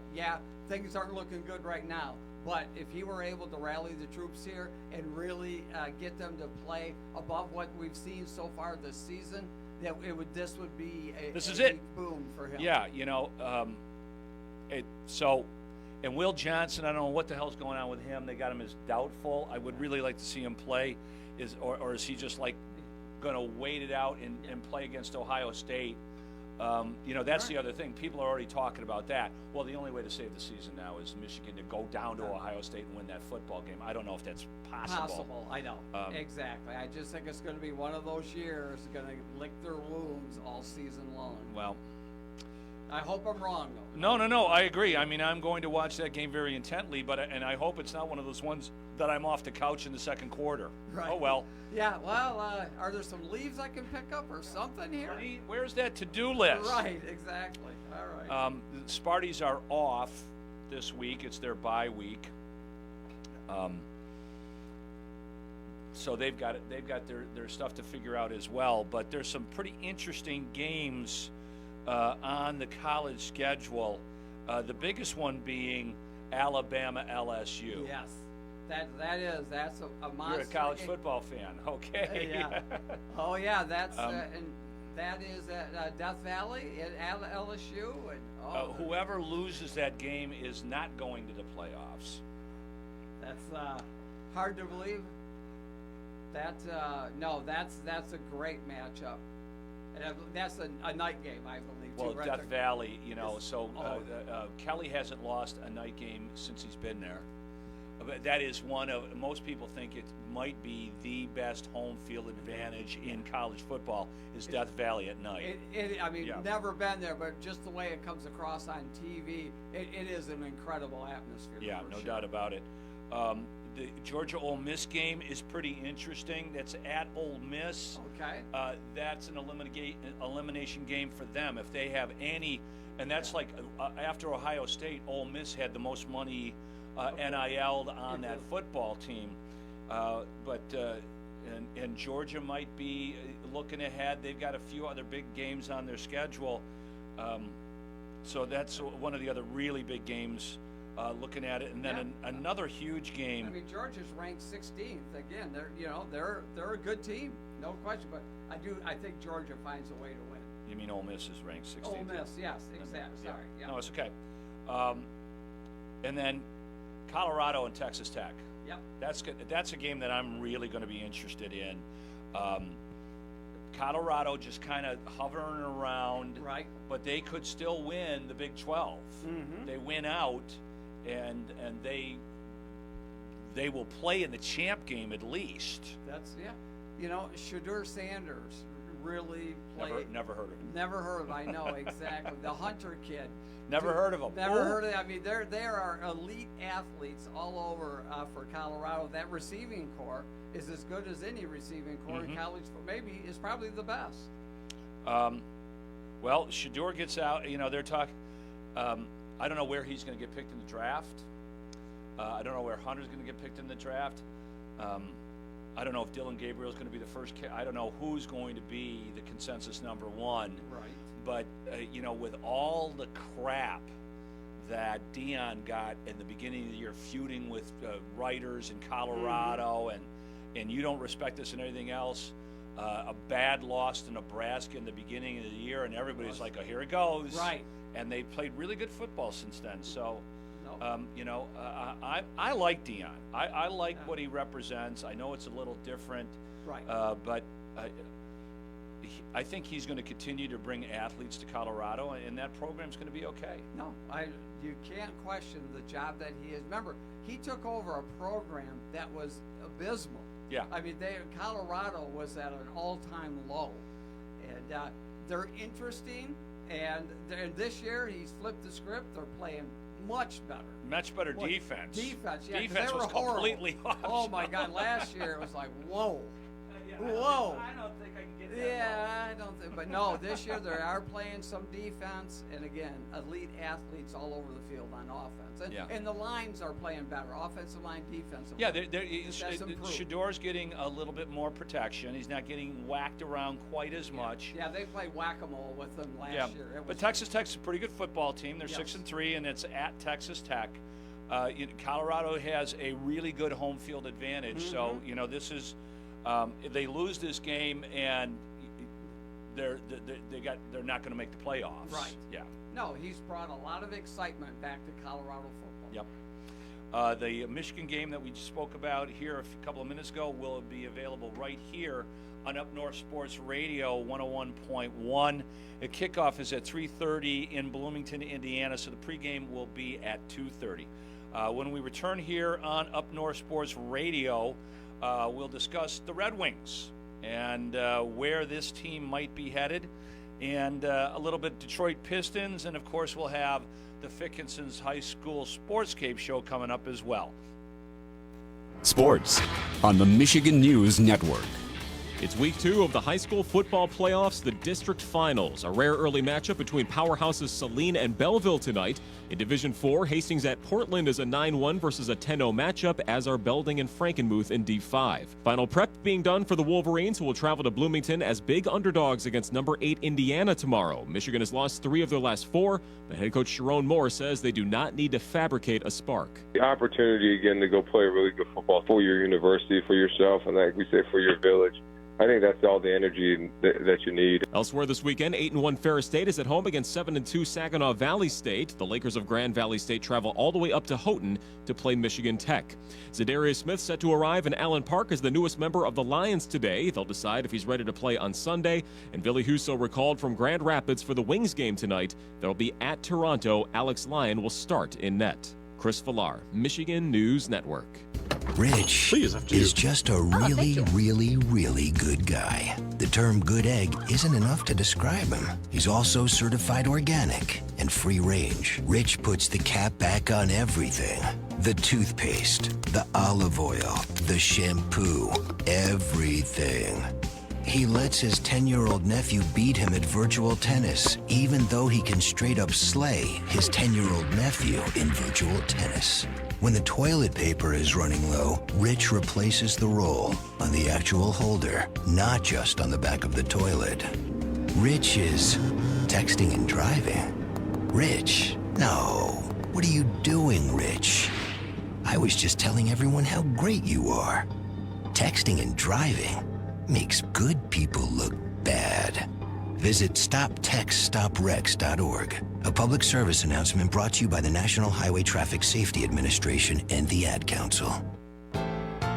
Speaker 3: things aren't looking good right now. But if he were able to rally the troops here and really get them to play above what we've seen so far this season, this would be a big boom for him.
Speaker 2: Yeah, so And Will Johnson, I don't know what the hell's going on with him. They got him as doubtful. I would really like to see him play. Or is he just like going to wait it out and play against Ohio State? That's the other thing. People are already talking about that. Well, the only way to save the season now is Michigan to go down to Ohio State and win that football game. I don't know if that's possible.
Speaker 3: I know. Exactly. I just think it's going to be one of those years going to lick their wounds all season long.
Speaker 2: Well,
Speaker 3: I hope I'm wrong, though.
Speaker 2: No. I agree. I mean, I'm going to watch that game very intently, and I hope it's not one of those ones that I'm off the couch in the second quarter.
Speaker 3: Right.
Speaker 2: Oh, well.
Speaker 3: Yeah, well, are there some leaves I can pick up or something here?
Speaker 2: Where's that to-do list?
Speaker 3: Right, exactly. All right.
Speaker 2: The Sparties are off this week. It's their bye week. So they've got their stuff to figure out as well. But there's some pretty interesting games on the college schedule. The biggest one being Alabama LSU.
Speaker 3: Yes, that's a monster.
Speaker 2: You're a college football fan, okay?
Speaker 3: Yeah. Oh yeah, that's and that is at Death Valley at LSU. And
Speaker 2: whoever loses that game is not going to the playoffs.
Speaker 3: That's hard to believe. That's a great matchup. And that's a night game, I believe.
Speaker 2: Well,
Speaker 3: too,
Speaker 2: Death Valley, Kelly hasn't lost a night game since he's been there. But that is one of, most people think it might be the best home field advantage in college football is Death Valley at night.
Speaker 3: Never been there, but just the way it comes across on TV, it is an incredible atmosphere.
Speaker 2: Yeah, no doubt about it. The Georgia-Ole Miss game is pretty interesting. That's at Ole Miss.
Speaker 3: Okay.
Speaker 2: That's an elimination game for them if they have any. And that's like after Ohio State, Ole Miss had the most money NIL'd on that football team. And Georgia might be looking ahead. They've got a few other big games on their schedule. So that's one of the other really big games. Looking at it, and then another huge game.
Speaker 3: I mean, Georgia's ranked 16th. Again, they're a good team, no question. But I think Georgia finds a way to win.
Speaker 2: You mean Ole Miss is ranked 16th?
Speaker 3: Ole Miss, yes, exactly.
Speaker 2: Yeah.
Speaker 3: Sorry, yeah.
Speaker 2: No, it's okay. And then Colorado and Texas Tech.
Speaker 3: Yep.
Speaker 2: That's good. That's a game that I'm really going to be interested in. Colorado just kind of hovering around,
Speaker 3: right?
Speaker 2: But they could still win the Big 12.
Speaker 3: Mm-hmm.
Speaker 2: They win out. And they will play in the champ game at least.
Speaker 3: That's Shadur Sanders really played.
Speaker 2: Never heard of him.
Speaker 3: Never heard of him. I know exactly. The Hunter kid.
Speaker 2: Never heard of him.
Speaker 3: Never heard of him. I mean, there are elite athletes all over for Colorado. That receiving corps is as good as any receiving corps in college. Maybe is probably the best.
Speaker 2: Well, Shadur gets out. They're talking. I don't know where he's going to get picked in the draft. I don't know where Hunter's going to get picked in the draft. I don't know if Dylan Gabriel's going to be the first. I don't know who's going to be the consensus number one.
Speaker 3: Right.
Speaker 2: But with all the crap that Deion got in the beginning of the year, feuding with writers in Colorado, and you don't respect us and everything else. A bad loss to Nebraska in the beginning of the year, and everybody's like, "Oh, here it goes!"
Speaker 3: Right.
Speaker 2: And they played really good football since then. So, I like Deion. I like what he represents. I know it's a little different,
Speaker 3: right?
Speaker 2: But I think he's going to continue to bring athletes to Colorado, and that program's going to be okay.
Speaker 3: No, you can't question the job that he is. Remember, he took over a program that was abysmal.
Speaker 2: Yeah.
Speaker 3: I mean, Colorado was at an all-time low, and they're interesting. And this year, he's flipped the script. They're playing much better.
Speaker 2: Much better defense.
Speaker 3: Defense, yeah.
Speaker 2: Defense was completely off.
Speaker 3: Oh, my God. Last year, it was like, whoa.
Speaker 2: Whoa. I don't think I can get that.
Speaker 3: Yeah, I don't think. But no, this year, they are playing some defense. And, again, elite athletes all over the field on offense. And the lines are playing better. Offensive line, defensive line.
Speaker 2: Shador's getting a little bit more protection. He's not getting whacked around quite as much.
Speaker 3: Yeah, they played whack-a-mole with them last year.
Speaker 2: But Texas Tech's a pretty good football team. They're 6-3, and it's at Texas Tech. Colorado has a really good home field advantage. So, this is they lose this game, and they're not going to make the playoffs.
Speaker 3: Right.
Speaker 2: Yeah.
Speaker 3: No, he's brought a lot of excitement back to Colorado football.
Speaker 2: Yep. The Michigan game that we just spoke about here a couple of minutes ago will be available right here on Up North Sports Radio 101.1. The kickoff is at 3:30 in Bloomington, Indiana, so the pregame will be at 2:30. When we return here on Up North Sports Radio, we'll discuss the Red Wings and where this team might be headed, and a little bit Detroit Pistons, and of course we'll have the Fickinson's High School Sportscape show coming up as well.
Speaker 8: Sports on the Michigan News Network.
Speaker 9: It's week 2 of the high school football playoffs, the district finals. A rare early matchup between powerhouses Saline and Belleville tonight. In Division 4, Hastings at Portland is a 9-1 versus a 10-0 matchup, as are Belding and Frankenmuth in D5. Final prep being done for the Wolverines, who will travel to Bloomington as big underdogs against number 8 Indiana tomorrow. Michigan has lost 3 of their last 4, but head coach Sharon Moore says they do not need to fabricate a spark.
Speaker 10: The opportunity again to go play really good football for your university, for yourself, and like we say, for your village. I think that's all the energy that you need.
Speaker 9: Elsewhere this weekend, 8-1 Ferris State is at home against 7-2 Saginaw Valley State. The Lakers of Grand Valley State travel all the way up to Houghton to play Michigan Tech. Zadarius Smith set to arrive in Allen Park as the newest member of the Lions today. They'll decide if he's ready to play on Sunday. And Billy Huso recalled from Grand Rapids for the Wings game tonight. They'll be at Toronto. Alex Lyon will start in net. Chris Villar, Michigan News Network.
Speaker 11: Rich is just a really good guy. The term good egg isn't enough to describe him. He's also certified organic and free range. Rich puts the cap back on everything. The toothpaste, the olive oil, the shampoo, everything. He lets his 10-year-old nephew beat him at virtual tennis, even though he can straight up slay his 10-year-old nephew in virtual tennis. When the toilet paper is running low, Rich replaces the roll on the actual holder, not just on the back of the toilet. Rich is texting and driving. Rich, no. What are you doing, Rich? I was just telling everyone how great you are. Texting and driving makes good people look bad. Visit StopTextStopWrecks.org. A public service announcement brought to you by the National Highway Traffic Safety Administration and the Ad Council.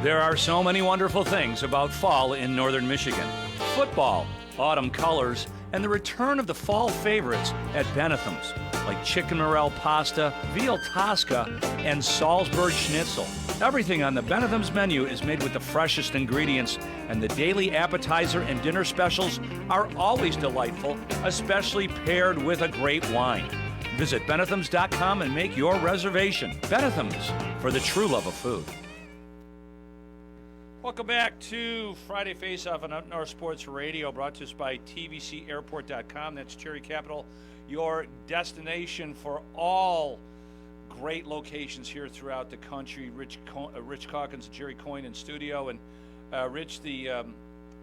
Speaker 2: There are so many wonderful things about fall in northern Michigan. Football, autumn colors, and the return of the fall favorites at Benetham's, like chicken morel pasta, veal tosca, and Salzburg schnitzel. Everything on the Benetham's menu is made with the freshest ingredients, and the daily appetizer and dinner specials are always delightful, especially paired with a great wine. Visit Benethams.com and make your reservation. Benetham's, for the true love of food. Welcome back to Friday Faceoff on Up North Sports Radio, brought to us by TVCAirport.com. That's Cherry Capital, your destination for all great locations here throughout the country. Rich Calkins, Jerry Coyne in studio. And Rich, I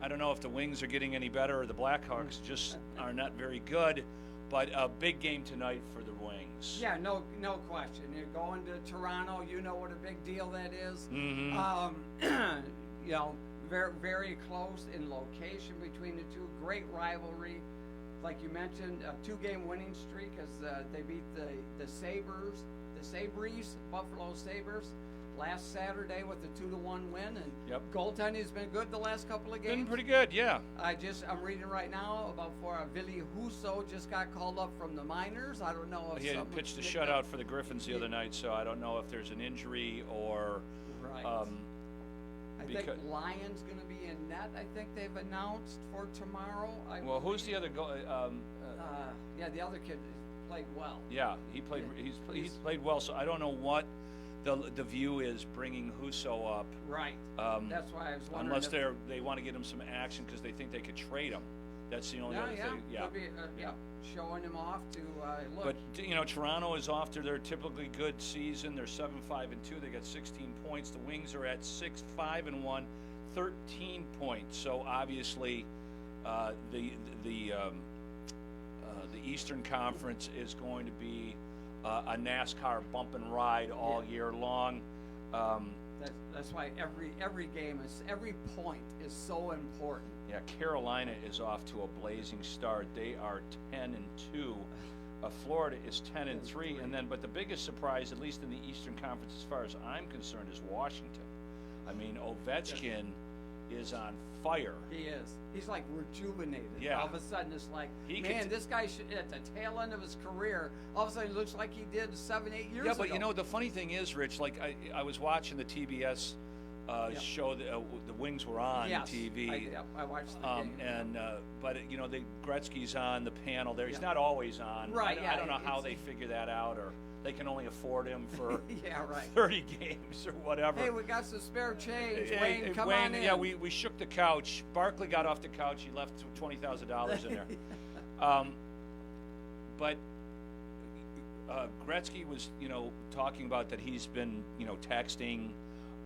Speaker 2: don't know if the Wings are getting any better or the Blackhawks just are not very good, but a big game tonight for the Wings.
Speaker 3: Yeah, no question. You're going to Toronto, you know what a big deal that is.
Speaker 2: Mm-hmm.
Speaker 3: You know, very, very close in location between the two. Great rivalry. Like you mentioned, a 2-game winning streak as they beat the Sabres, Buffalo Sabres, last Saturday with a 2-1 win. And goaltending's been good the last couple of games.
Speaker 2: Been pretty good, yeah.
Speaker 3: I'm reading right now about Billy Huso just got called up from the minors. I don't know if
Speaker 2: he had pitched a shutout for the Griffins the other night, so I don't know if there's an injury or.
Speaker 3: Right. I think Lyon's going to be in net. I think they've announced for tomorrow.
Speaker 2: Who's the other goal?
Speaker 3: The other kid played well.
Speaker 2: Yeah, he played. He's played well. So I don't know what the view is bringing Huso up.
Speaker 3: Right. That's why I was wondering.
Speaker 2: Unless they want to get him some action because they think they could trade him. That's the only other thing. Yeah.
Speaker 3: Could be, showing him off to look.
Speaker 2: But Toronto is off to their typically good season. They're 7-5-2. They got 16 points. The Wings are at 6-5-1, 13 points. So obviously, the Eastern Conference is going to be a NASCAR bump and ride all year long.
Speaker 3: That's why every game every point is so important.
Speaker 2: Yeah, Carolina is off to a blazing start. They are 10-2 Florida is 10-3, and then but the biggest surprise, at least in the Eastern Conference, as far as I'm concerned, is Washington. I mean, Ovechkin is on fire.
Speaker 3: He is. He's like rejuvenated.
Speaker 2: Yeah.
Speaker 3: All of a sudden, it's like, this guy at the tail end of his career, all of a sudden, it looks like he did 7-8 years ago.
Speaker 2: Yeah, but you know, the funny thing is, Rich, like I was watching the TBS show, the Wings were on TV.
Speaker 3: I watched the game.
Speaker 2: But you know, Gretzky's on the panel there. He's not always on.
Speaker 3: Right.
Speaker 2: I don't know how they figure that out, or they can only afford him for 30 games or whatever.
Speaker 3: Hey, we got some spare change. Wayne, come on in.
Speaker 2: Yeah, we shook the couch. Barkley got off the couch. He left $20,000 in there. But Gretzky was, talking about that he's been, texting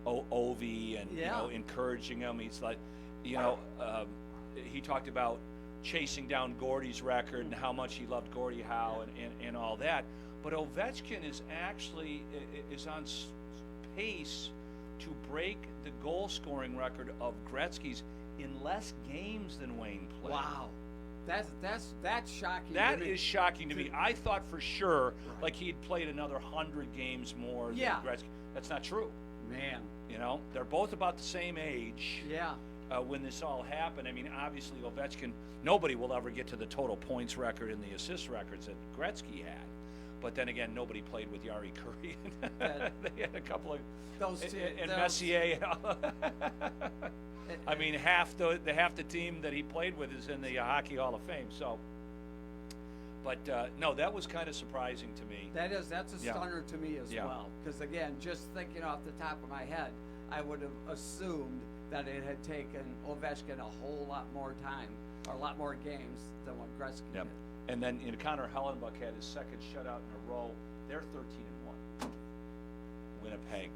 Speaker 2: Ovi and encouraging him. He's like, he talked about chasing down Gordy's record and how much he loved Gordie Howe and all that. But Ovechkin is actually on pace to break the goal-scoring record of Gretzky's in less games than Wayne played.
Speaker 3: Wow. That's shocking.
Speaker 2: That is shocking to me. I thought for sure like he'd played another 100 games more than Gretzky. That's not true.
Speaker 3: Man.
Speaker 2: They're both about the same age.
Speaker 3: Yeah.
Speaker 2: When this all happened, I mean, obviously Ovechkin, nobody will ever get to the total points record and the assist records that Gretzky had. But then again, nobody played with Yari Curry. They had a couple of Messier. I mean, half the team that he played with is in the Hockey Hall of Fame. So, but no, that was kind of surprising to me.
Speaker 3: That's a stunner to me as well. Because again, just thinking off the top of my head, I would have assumed that it had taken Ovechkin a whole lot more time or a lot more games than what Gretzky did.
Speaker 2: And then Connor Hellenbuck had his second shutout in a row. They're 13-1. Winnipeg.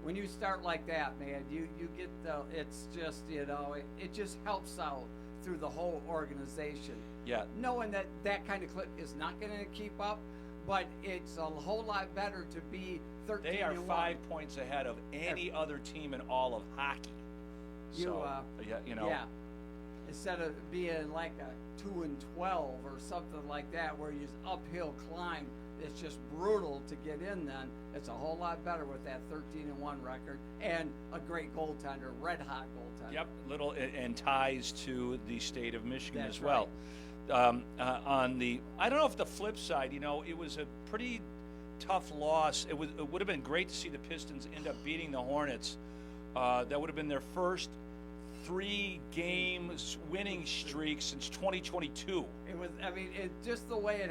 Speaker 2: When you start like that, man, you get it's just, it just helps out through the whole organization. Yeah.
Speaker 3: Knowing that kind of clip is not going to keep up, but it's a whole lot better to be 13-1.
Speaker 2: They are 5 points ahead of any other team in all of hockey.
Speaker 3: Instead of being like a 2-12 or something like that, where you uphill climb, it's just brutal to get in. Then it's a whole lot better with that 13-1 record and a great goaltender, red hot goaltender.
Speaker 2: Yep, little and ties to the state of Michigan
Speaker 3: That's
Speaker 2: as well.
Speaker 3: Right.
Speaker 2: I don't know if the flip side, it was a pretty tough loss. It would have been great to see the Pistons end up beating the Hornets. That would have been their first 3 games winning streak since 2022.
Speaker 3: It was, just the way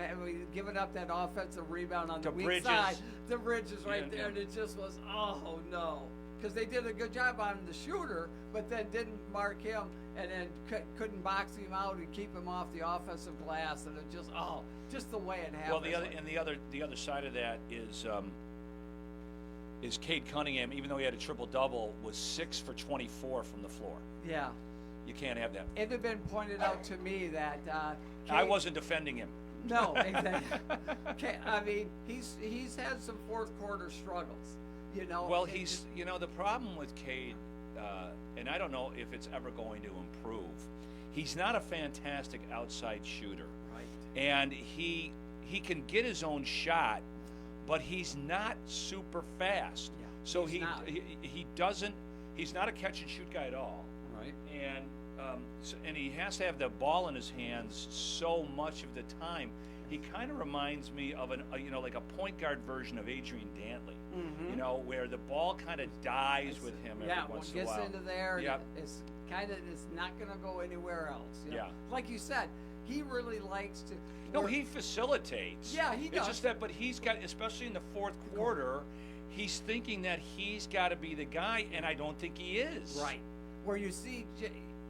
Speaker 3: giving up that offensive rebound on the weak
Speaker 2: Bridges.
Speaker 3: side. The Bridges right there, and it just was, oh no. Because they did a good job on the shooter, but then didn't mark him, and then couldn't box him out and keep him off the offensive glass, and it just the way it happened.
Speaker 2: Well, the other side of that is Cade Cunningham, even though he had a triple-double, was 6 for 24 from the floor.
Speaker 3: Yeah.
Speaker 2: You can't have that.
Speaker 3: It had been pointed out to me that
Speaker 2: I wasn't defending him.
Speaker 3: No, exactly. He's had some fourth quarter struggles.
Speaker 2: Well, the problem with Cade, and I don't know if it's ever going to improve. He's not a fantastic outside shooter,
Speaker 3: right?
Speaker 2: And he can get his own shot, but he's not super fast.
Speaker 3: Yeah,
Speaker 2: so he's not a catch and shoot guy at all.
Speaker 3: Right.
Speaker 2: And he has to have the ball in his hands so much of the time. He kind of reminds me of like a point guard version of Adrian Dantley. Mm-hmm. Where the ball kind of dies with him every once in a while.
Speaker 3: Yeah, gets into there. Yep. It's not going to go anywhere else.
Speaker 2: Yeah.
Speaker 3: Like you said, he really likes to.
Speaker 2: No, he facilitates.
Speaker 3: Yeah, he does.
Speaker 2: It's just that, but he's got, especially in the fourth quarter, he's thinking that he's got to be the guy, and I don't think he is.
Speaker 3: Right. Where you see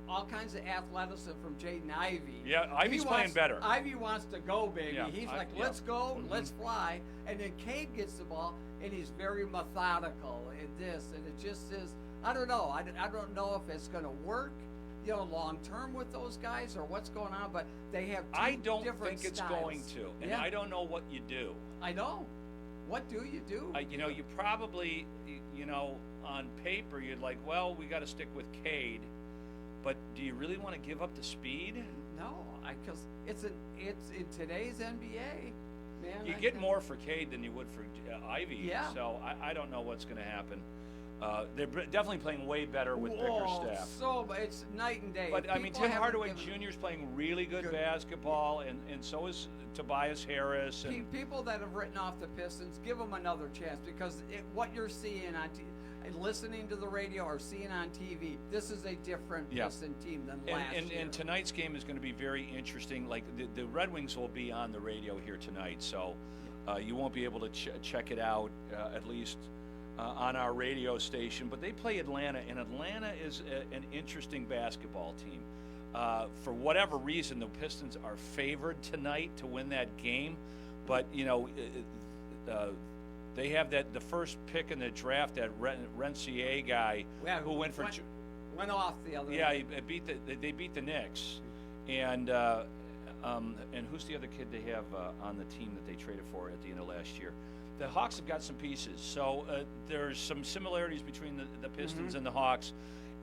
Speaker 3: all kinds of athleticism from Jaden Ivey.
Speaker 2: Yeah, Ivy's playing better.
Speaker 3: Ivey wants to go, baby.
Speaker 2: Yeah,
Speaker 3: he's like, let's go, let's fly. And then Cade gets the ball, and he's very methodical in this, and it just is. I don't know. I don't know if it's going to work, long term with those guys or what's going on. But they have
Speaker 2: I don't
Speaker 3: different
Speaker 2: think
Speaker 3: styles.
Speaker 2: It's going to, and I don't know what you do.
Speaker 3: I know. What do you do?
Speaker 2: You probably, on paper, you'd like, well, we got to stick with Cade. But do you really want to give up the speed?
Speaker 3: No, because it's in today's NBA, man.
Speaker 2: You get more for Cade than you would for Ivy.
Speaker 3: Yeah.
Speaker 2: So I don't know what's going to happen. They're definitely playing way better with bigger staff.
Speaker 3: So it's night and day.
Speaker 2: But I mean,
Speaker 3: People
Speaker 2: Tim
Speaker 3: haven't
Speaker 2: Hardaway
Speaker 3: given-
Speaker 2: Jr. is playing really good basketball, and so is Tobias Harris. And
Speaker 3: People that have written off the Pistons, give them another chance, because what you're seeing on listening to the radio or seeing on TV, this is a different Piston team than last year.
Speaker 2: And tonight's game is going to be very interesting. Like the Red Wings will be on the radio here tonight, so you won't be able to check it out at least on our radio station. But they play Atlanta, and Atlanta is an interesting basketball team. For whatever reason, the Pistons are favored tonight to win that game, but they have the first pick in the draft, that Rencier guy who went
Speaker 3: off the other.
Speaker 2: Yeah, they beat the Knicks, and who's the other kid they have on the team that they traded for at the end of last year? The Hawks have got some pieces, so there's some similarities between the Pistons and the Hawks,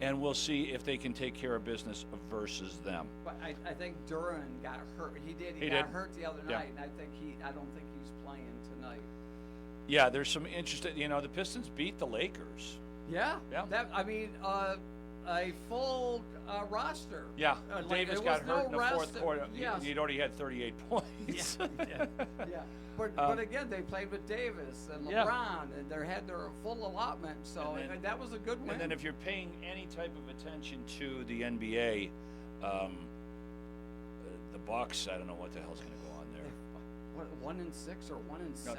Speaker 2: and we'll see if they can take care of business versus them.
Speaker 3: But I think Duran got hurt. He
Speaker 2: He
Speaker 3: got
Speaker 2: did.
Speaker 3: hurt the other night, and I don't think he's playing tonight.
Speaker 2: Yeah, there's some interesting. The Pistons beat the Lakers.
Speaker 3: Yeah.
Speaker 2: Yeah.
Speaker 3: A full roster.
Speaker 2: Yeah, Davis got hurt in the
Speaker 3: rest,
Speaker 2: fourth quarter.
Speaker 3: Yes.
Speaker 2: He'd already had 38 points.
Speaker 3: Yeah. But again, they played with Davis and LeBron, and they had their full allotment. So and that was a good win.
Speaker 2: And then if you're paying any type of attention to the NBA, the Bucks, I don't know what the hell's going to go on there.
Speaker 3: What, 1-6 or 1-7?
Speaker 2: No,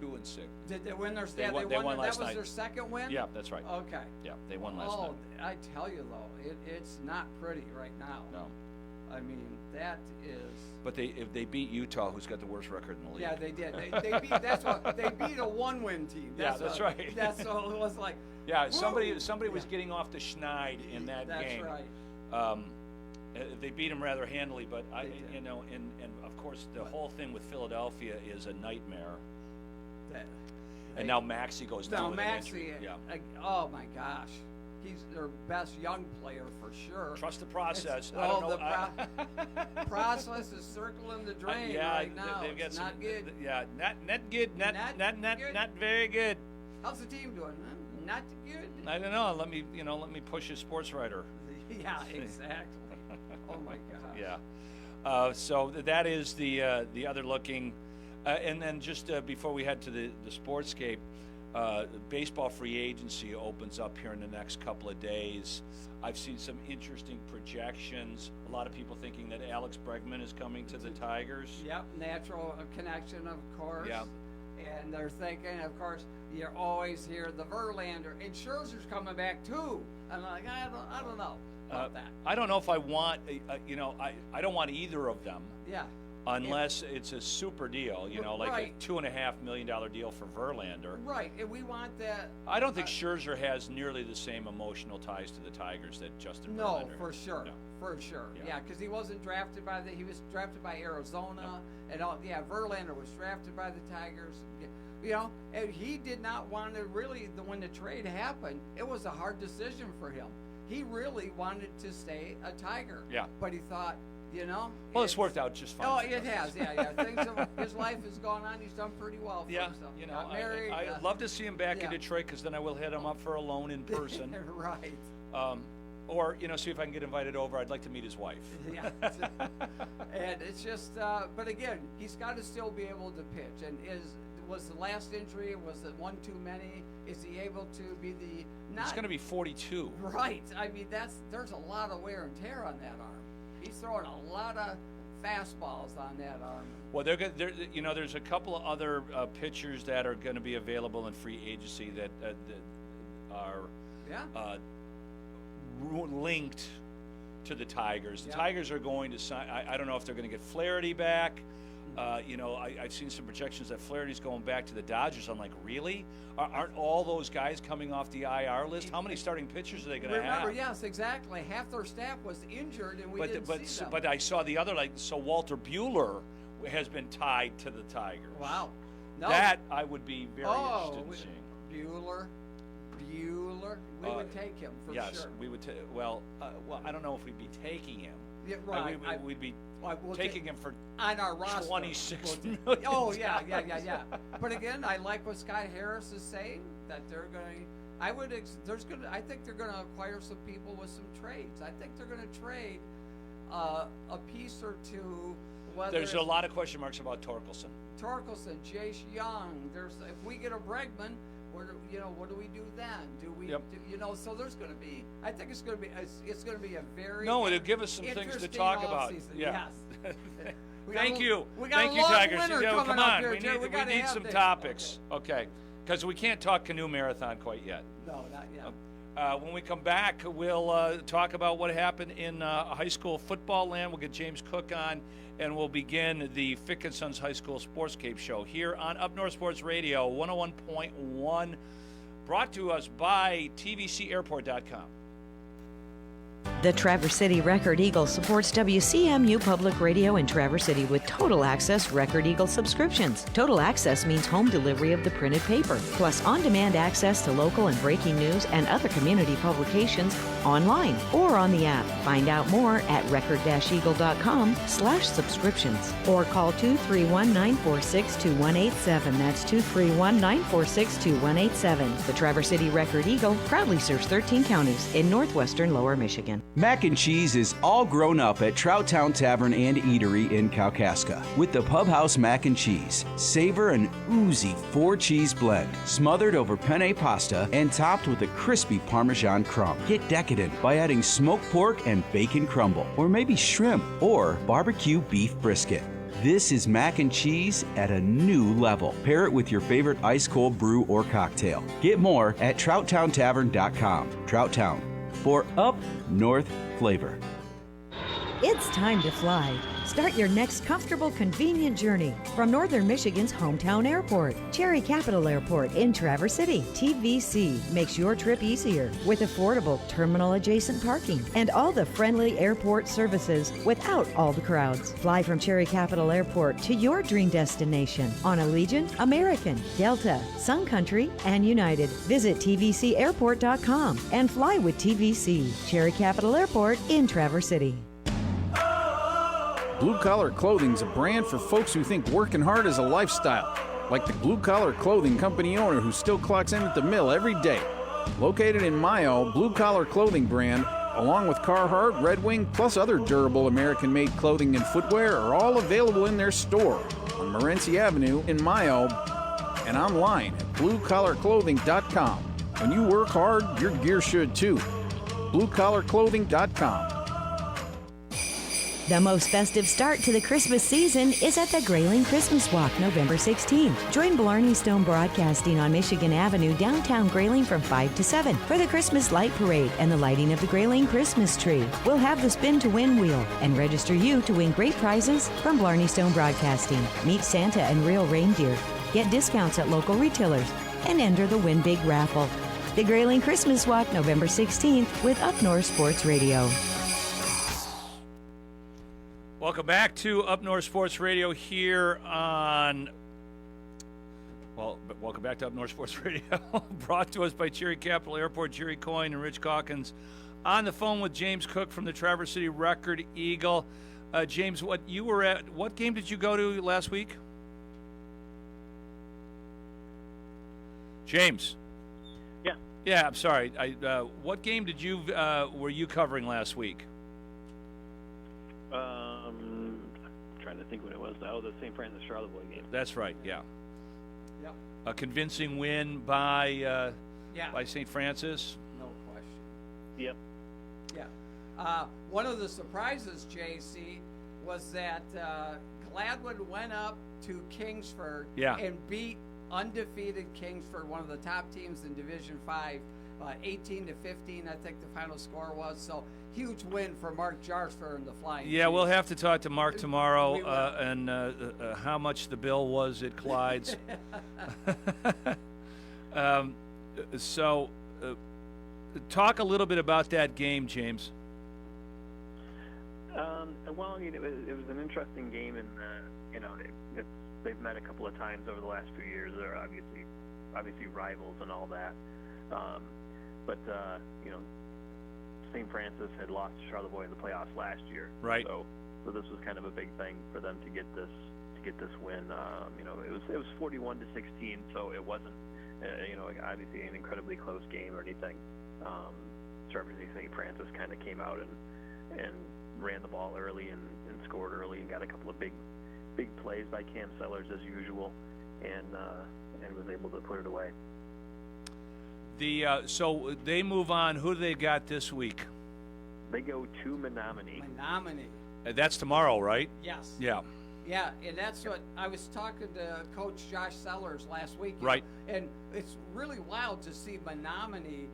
Speaker 2: 2-6.
Speaker 3: Did they win their?
Speaker 2: They won last
Speaker 3: That was
Speaker 2: night.
Speaker 3: their second win.
Speaker 2: Yeah, that's right.
Speaker 3: Okay.
Speaker 2: Yeah, they won last night.
Speaker 3: Oh, I tell you though, it's not pretty right now.
Speaker 2: No.
Speaker 3: I mean, that is.
Speaker 2: But if they beat Utah, who's got the worst record in the league.
Speaker 3: Yeah, they did. They beat. They beat a one-win team.
Speaker 2: That's right.
Speaker 3: That's all it was like.
Speaker 2: Yeah, somebody was getting off the schneid in that game.
Speaker 3: That's right.
Speaker 2: They beat him rather handily, but and of course the whole thing with Philadelphia is a nightmare. And now Maxey goes down with an injury. Yeah.
Speaker 3: Oh my gosh. He's their best young player for sure.
Speaker 2: Trust the process.
Speaker 3: I don't know. The process is circling the drain right now.
Speaker 2: They've got
Speaker 3: it's not good.
Speaker 2: Not good. Not very good.
Speaker 3: How's the team doing? Not good.
Speaker 2: I don't know. Let me push a sports writer.
Speaker 3: Yeah, exactly. Oh my gosh.
Speaker 2: Yeah. So that is the other looking, and then just before we head to the sportscape. Baseball free agency opens up here in the next couple of days. I've seen some interesting projections. A lot of people thinking that Alex Bregman is coming to the Tigers.
Speaker 3: Yep, natural connection, of course.
Speaker 2: Yeah.
Speaker 3: And they're thinking, of course, you always hear the Verlander, and Scherzer's coming back too. I'm like, I don't know about that.
Speaker 2: I don't know if I want, I don't want either of them.
Speaker 3: Yeah.
Speaker 2: Unless it's a super deal, like
Speaker 3: right.
Speaker 2: a $2.5 million deal for Verlander.
Speaker 3: Right, and we want that.
Speaker 2: I don't think Scherzer has nearly the same emotional ties to the Tigers that Justin Verlander.
Speaker 3: No, for sure,
Speaker 2: No.
Speaker 3: for sure.
Speaker 2: Yeah.
Speaker 3: Because he wasn't drafted he was drafted by Arizona, and all. Yeah, Verlander was drafted by the Tigers. And he did not want to really. When the trade happened, it was a hard decision for him. He really wanted to stay a Tiger.
Speaker 2: Yeah.
Speaker 3: But he thought.
Speaker 2: Well, it's worked out just fine.
Speaker 3: Oh, it has, yeah. His life has gone on. He's done pretty well for himself. Got married.
Speaker 2: I'd love to see him back in Detroit, because then I will hit him up for a loan in person.
Speaker 3: Right.
Speaker 2: Or see if I can get invited over. I'd like to meet his wife.
Speaker 3: Yeah. And it's just, but again, he's got to still be able to pitch. And was the last injury, was it one too many? Is he able to be
Speaker 2: He's going to be 42.
Speaker 3: Right. I mean, there's a lot of wear and tear on that arm. He's throwing a lot of fastballs on that arm.
Speaker 2: Well, there's a couple of other pitchers that are going to be available in free agency that are linked to the Tigers. The Tigers are going to sign. I don't know if they're going to get Flaherty back. I've seen some projections that Flaherty's going back to the Dodgers. I'm like, really? Aren't all those guys coming off the IR list? How many starting pitchers are they going to have?
Speaker 3: Remember, yes, exactly. Half their staff was injured, and we didn't see them.
Speaker 2: But I saw the other, so Walter Buehler has been tied to the Tigers.
Speaker 3: Wow. No.
Speaker 2: That I would be very interested in seeing.
Speaker 3: Buehler. We would take him for
Speaker 2: yes,
Speaker 3: sure.
Speaker 2: we would. Well, I don't know if we'd be taking him.
Speaker 3: Yeah, right.
Speaker 2: We'd be
Speaker 3: we'll
Speaker 2: taking him for
Speaker 3: on our roster.
Speaker 2: 26 million.
Speaker 3: Oh yeah. But again, I like what Scott Harris is saying, that they're going. I think they're going to acquire some people with some trades. I think they're going to trade a piece or two.
Speaker 2: There's a lot of question marks about Torkelson,
Speaker 3: Jace Young. If we get a Bregman, what do we do then? Do we, so there's going to be. I think it's going to be a very.
Speaker 2: No, it'll give us some things to talk about. Yeah.
Speaker 3: Yes.
Speaker 2: Thank you,
Speaker 3: Tigers.
Speaker 2: Come on, we need some topics. Okay, because we can't talk canoe marathon quite yet.
Speaker 3: No, not yet.
Speaker 2: When we come back, we'll talk about what happened in high school football land. We'll get James Cook on, and we'll begin the Fick & Sons High School Sportscape Show here on Up North Sports Radio 101.1, brought to us by tvcairport.com.
Speaker 4: The Traverse City Record Eagle supports WCMU Public Radio in Traverse City with Total Access Record Eagle subscriptions. Total Access means home delivery of the printed paper, plus on-demand access to local and breaking news and other community publications online or on the app. Find out more at record-eagle.com/subscriptions or call 231-946-2187. That's 231-946-2187. The Traverse City Record Eagle proudly serves 13 counties in northwestern Lower Michigan.
Speaker 12: Mac and cheese is all grown up at Trout Town Tavern and Eatery in Kalkaska with the Pub House Mac and Cheese. Savor an oozy 4-cheese blend smothered over penne pasta and topped with a crispy Parmesan crumb. Get decadent by adding smoked pork and bacon crumble, or maybe shrimp or barbecue beef brisket. This is mac and cheese at a new level. Pair it with your favorite ice-cold brew or cocktail. Get more at TroutTownTavern.com. Trout Town, for up north flavor.
Speaker 4: It's time to fly. Start your next comfortable, convenient journey from Northern Michigan's hometown airport, Cherry Capital Airport in Traverse City. TVC makes your trip easier with affordable terminal-adjacent parking and all the friendly airport services without all the crowds. Fly from Cherry Capital Airport to your dream destination on Allegiant, American, Delta, Sun Country, and United. Visit tvcairport.com and fly with TVC. Cherry Capital Airport in Traverse City.
Speaker 13: Blue Collar Clothing's a brand for folks who think working hard is a lifestyle, like the Blue Collar Clothing Company owner who still clocks in at the mill every day. Located in Mayo, Blue Collar Clothing brand, along with Carhartt, Red Wing, plus other durable American-made clothing and footwear are all available in their store on Morenci Avenue in Mayo and online at bluecollarclothing.com. When you work hard, your gear should too. bluecollarclothing.com.
Speaker 4: The most festive start to the Christmas season is at the Grayling Christmas Walk, November 16th. Join Blarney Stone Broadcasting on Michigan Avenue, downtown Grayling from 5 to 7 for the Christmas Light Parade and the lighting of the Grayling Christmas tree. We'll have the Spin to Win wheel and register you to win great prizes from Blarney Stone Broadcasting. Meet Santa and real reindeer. Get discounts at local retailers and enter the Win Big raffle. The Grayling Christmas Walk, November 16th with Up North Sports Radio.
Speaker 2: Welcome back to Up North Sports Radio here on, welcome back to Up North Sports Radio, brought to us by Cherry Capital Airport. Jerry Coyne and Rich Calkins on the phone with James Cook from the Traverse City Record Eagle. James, what game did you go to last week? James. Yeah, I'm sorry. What game were you covering last week?
Speaker 14: Trying to think what it was. Oh, the St. Francis Charlevoix game.
Speaker 2: That's right. Yeah.
Speaker 3: Yep.
Speaker 2: A convincing win by St. Francis.
Speaker 3: No question.
Speaker 14: Yep.
Speaker 3: Yeah. One of the surprises, JC, was that Gladwin went up to Kingsford and beat undefeated Kingsford, one of the top teams in Division 5. 18-15, I think the final score was. So huge win for Mark Jarsfer and the Flying.
Speaker 2: Yeah, Chiefs. We'll have to talk to Mark tomorrow and how much the bill was at Clyde's. Talk a little bit about that game, James.
Speaker 14: Well, I mean, it was an interesting game, and they've met a couple of times over the last few years. They're obviously rivals and all that. But St. Francis had lost to Charlevoix in the playoffs last year.
Speaker 2: Right.
Speaker 14: So this was kind of a big thing for them to get this win. It was 41-16, so it wasn't obviously an incredibly close game or anything. Traverse City St. Francis kind of came out and ran the ball early and scored early and got a couple of big plays by Cam Sellers as usual, and was able to put it away.
Speaker 2: So they move on. Who do they got this week?
Speaker 14: They go to Menominee.
Speaker 2: That's tomorrow, right?
Speaker 3: Yes.
Speaker 2: Yeah.
Speaker 3: Yeah, and that's what I was talking to Coach Josh Sellers last week.
Speaker 2: Right.
Speaker 3: And it's really wild to see Menominee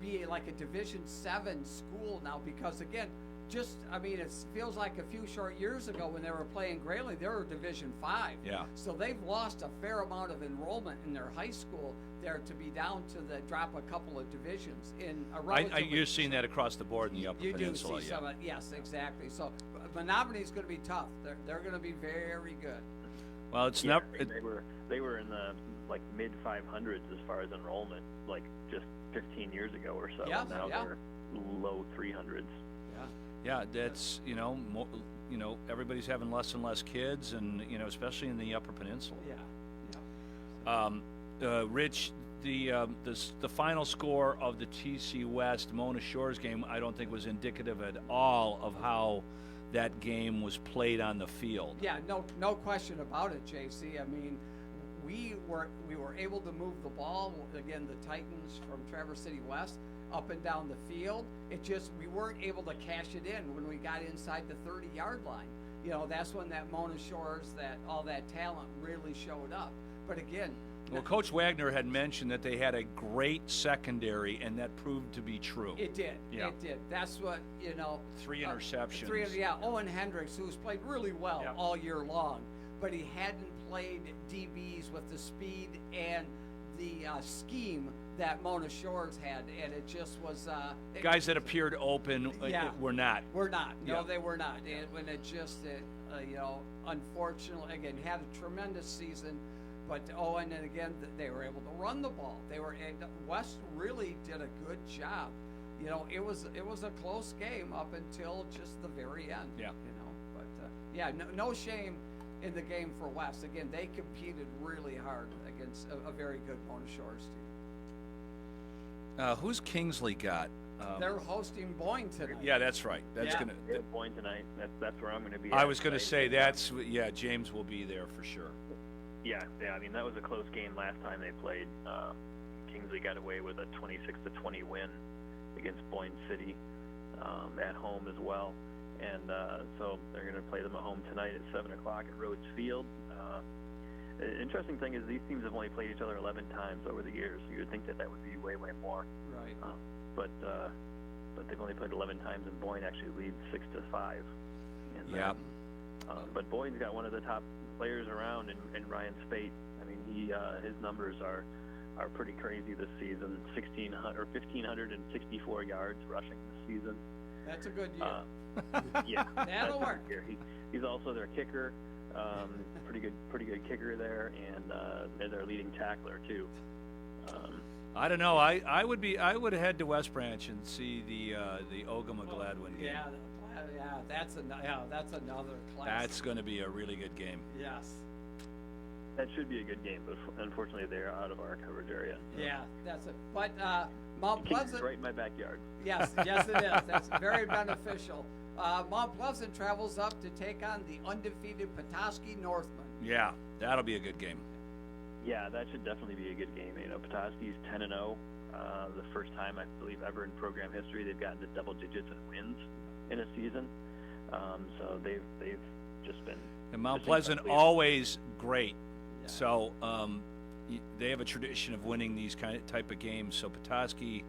Speaker 3: be like a Division 7 school now, because again, it feels like a few short years ago when they were playing Grayling, they were Division 5.
Speaker 2: Yeah.
Speaker 3: So they've lost a fair amount of enrollment in their high school there to be down to drop a couple of divisions in a relatively.
Speaker 2: You're seeing that across the board in the Upper Peninsula.
Speaker 3: You do see some of it. Yes, exactly. So Menominee's going to be tough. They're going to be very good.
Speaker 2: Well, it's
Speaker 14: never. They were in the mid 500s as far as enrollment, just 15 years ago or so.
Speaker 3: Yeah,
Speaker 14: now they're low 300s.
Speaker 2: Yeah, that's everybody's having less and less kids, and especially in the Upper Peninsula.
Speaker 3: Yeah.
Speaker 2: Rich, the final score of the TC West Mona Shores game, I don't think was indicative at all of how that game was played on the field.
Speaker 3: Yeah, no question about it, JC. I mean, we were able to move the ball again. The Titans from Traverse City West up and down the field. We weren't able to cash it in when we got inside the 30-yard line. That's when that Mona Shores, all that talent really showed up. But again,
Speaker 2: well, Coach Wagner had mentioned that they had a great secondary, and that proved to be true.
Speaker 3: It did.
Speaker 2: Yeah.
Speaker 3: It did. That's what,
Speaker 2: 3 interceptions.
Speaker 3: Owen Hendricks, who's played really well all year long, but he hadn't played DBs with the speed and the scheme that Mona Shores had, and it just was
Speaker 2: guys that appeared open were not.
Speaker 3: No, they were not. And it just unfortunately, again, had a tremendous season, but Owen, and again, they were able to run the ball. West really did a good job. It was a close game up until just the very end.
Speaker 2: Yeah.
Speaker 3: But no shame in the game for West. Again, they competed really hard against a very good Mona Shores team.
Speaker 2: Who's Kingsley got?
Speaker 3: They're hosting Boyne tonight.
Speaker 2: Yeah, that's right. That's gonna.
Speaker 14: Boyne tonight. That's where I'm going to be.
Speaker 2: I was going to say James will be there for sure.
Speaker 14: Yeah. I mean, that was a close game last time they played. Kingsley got away with a 26-20 win against Boyne City at home as well. And so they're going to play them at home tonight at 7 o'clock at Rhodes Field. The interesting thing is these teams have only played each other 11 times over the years. You would think that would be way, way more.
Speaker 3: Right.
Speaker 14: But they've only played 11 times, and Boyne actually leads 6-5. But Boyne's got one of the top players around in Ryan Spate. I mean, his numbers are pretty crazy this season. 1,564 yards rushing this season.
Speaker 3: That's a good year.
Speaker 14: Yeah,
Speaker 3: that'll work.
Speaker 14: He's also their kicker, pretty good kicker there, and their leading tackler too.
Speaker 2: I don't know. I would head to West Branch and see the Ogama-Gladwin game.
Speaker 3: That's another class.
Speaker 2: That's going to be a really good game.
Speaker 3: Yes.
Speaker 14: That should be a good game, but unfortunately they're out of our coverage area.
Speaker 3: Yeah, that's it. But Mount Pleasant,
Speaker 14: right in my backyard.
Speaker 3: Yes, it is. That's very beneficial. Mount Pleasant travels up to take on the undefeated Petoskey Northmen.
Speaker 2: Yeah, that'll be a good game.
Speaker 14: Yeah, that should definitely be a good game. Petoskey's 10-0. The first time, I believe, ever in program history they've gotten to double digits in wins in a season. So they've just been.
Speaker 2: And Mount Pleasant always great. Yeah. So they have a tradition of winning these type of games. So Petoskey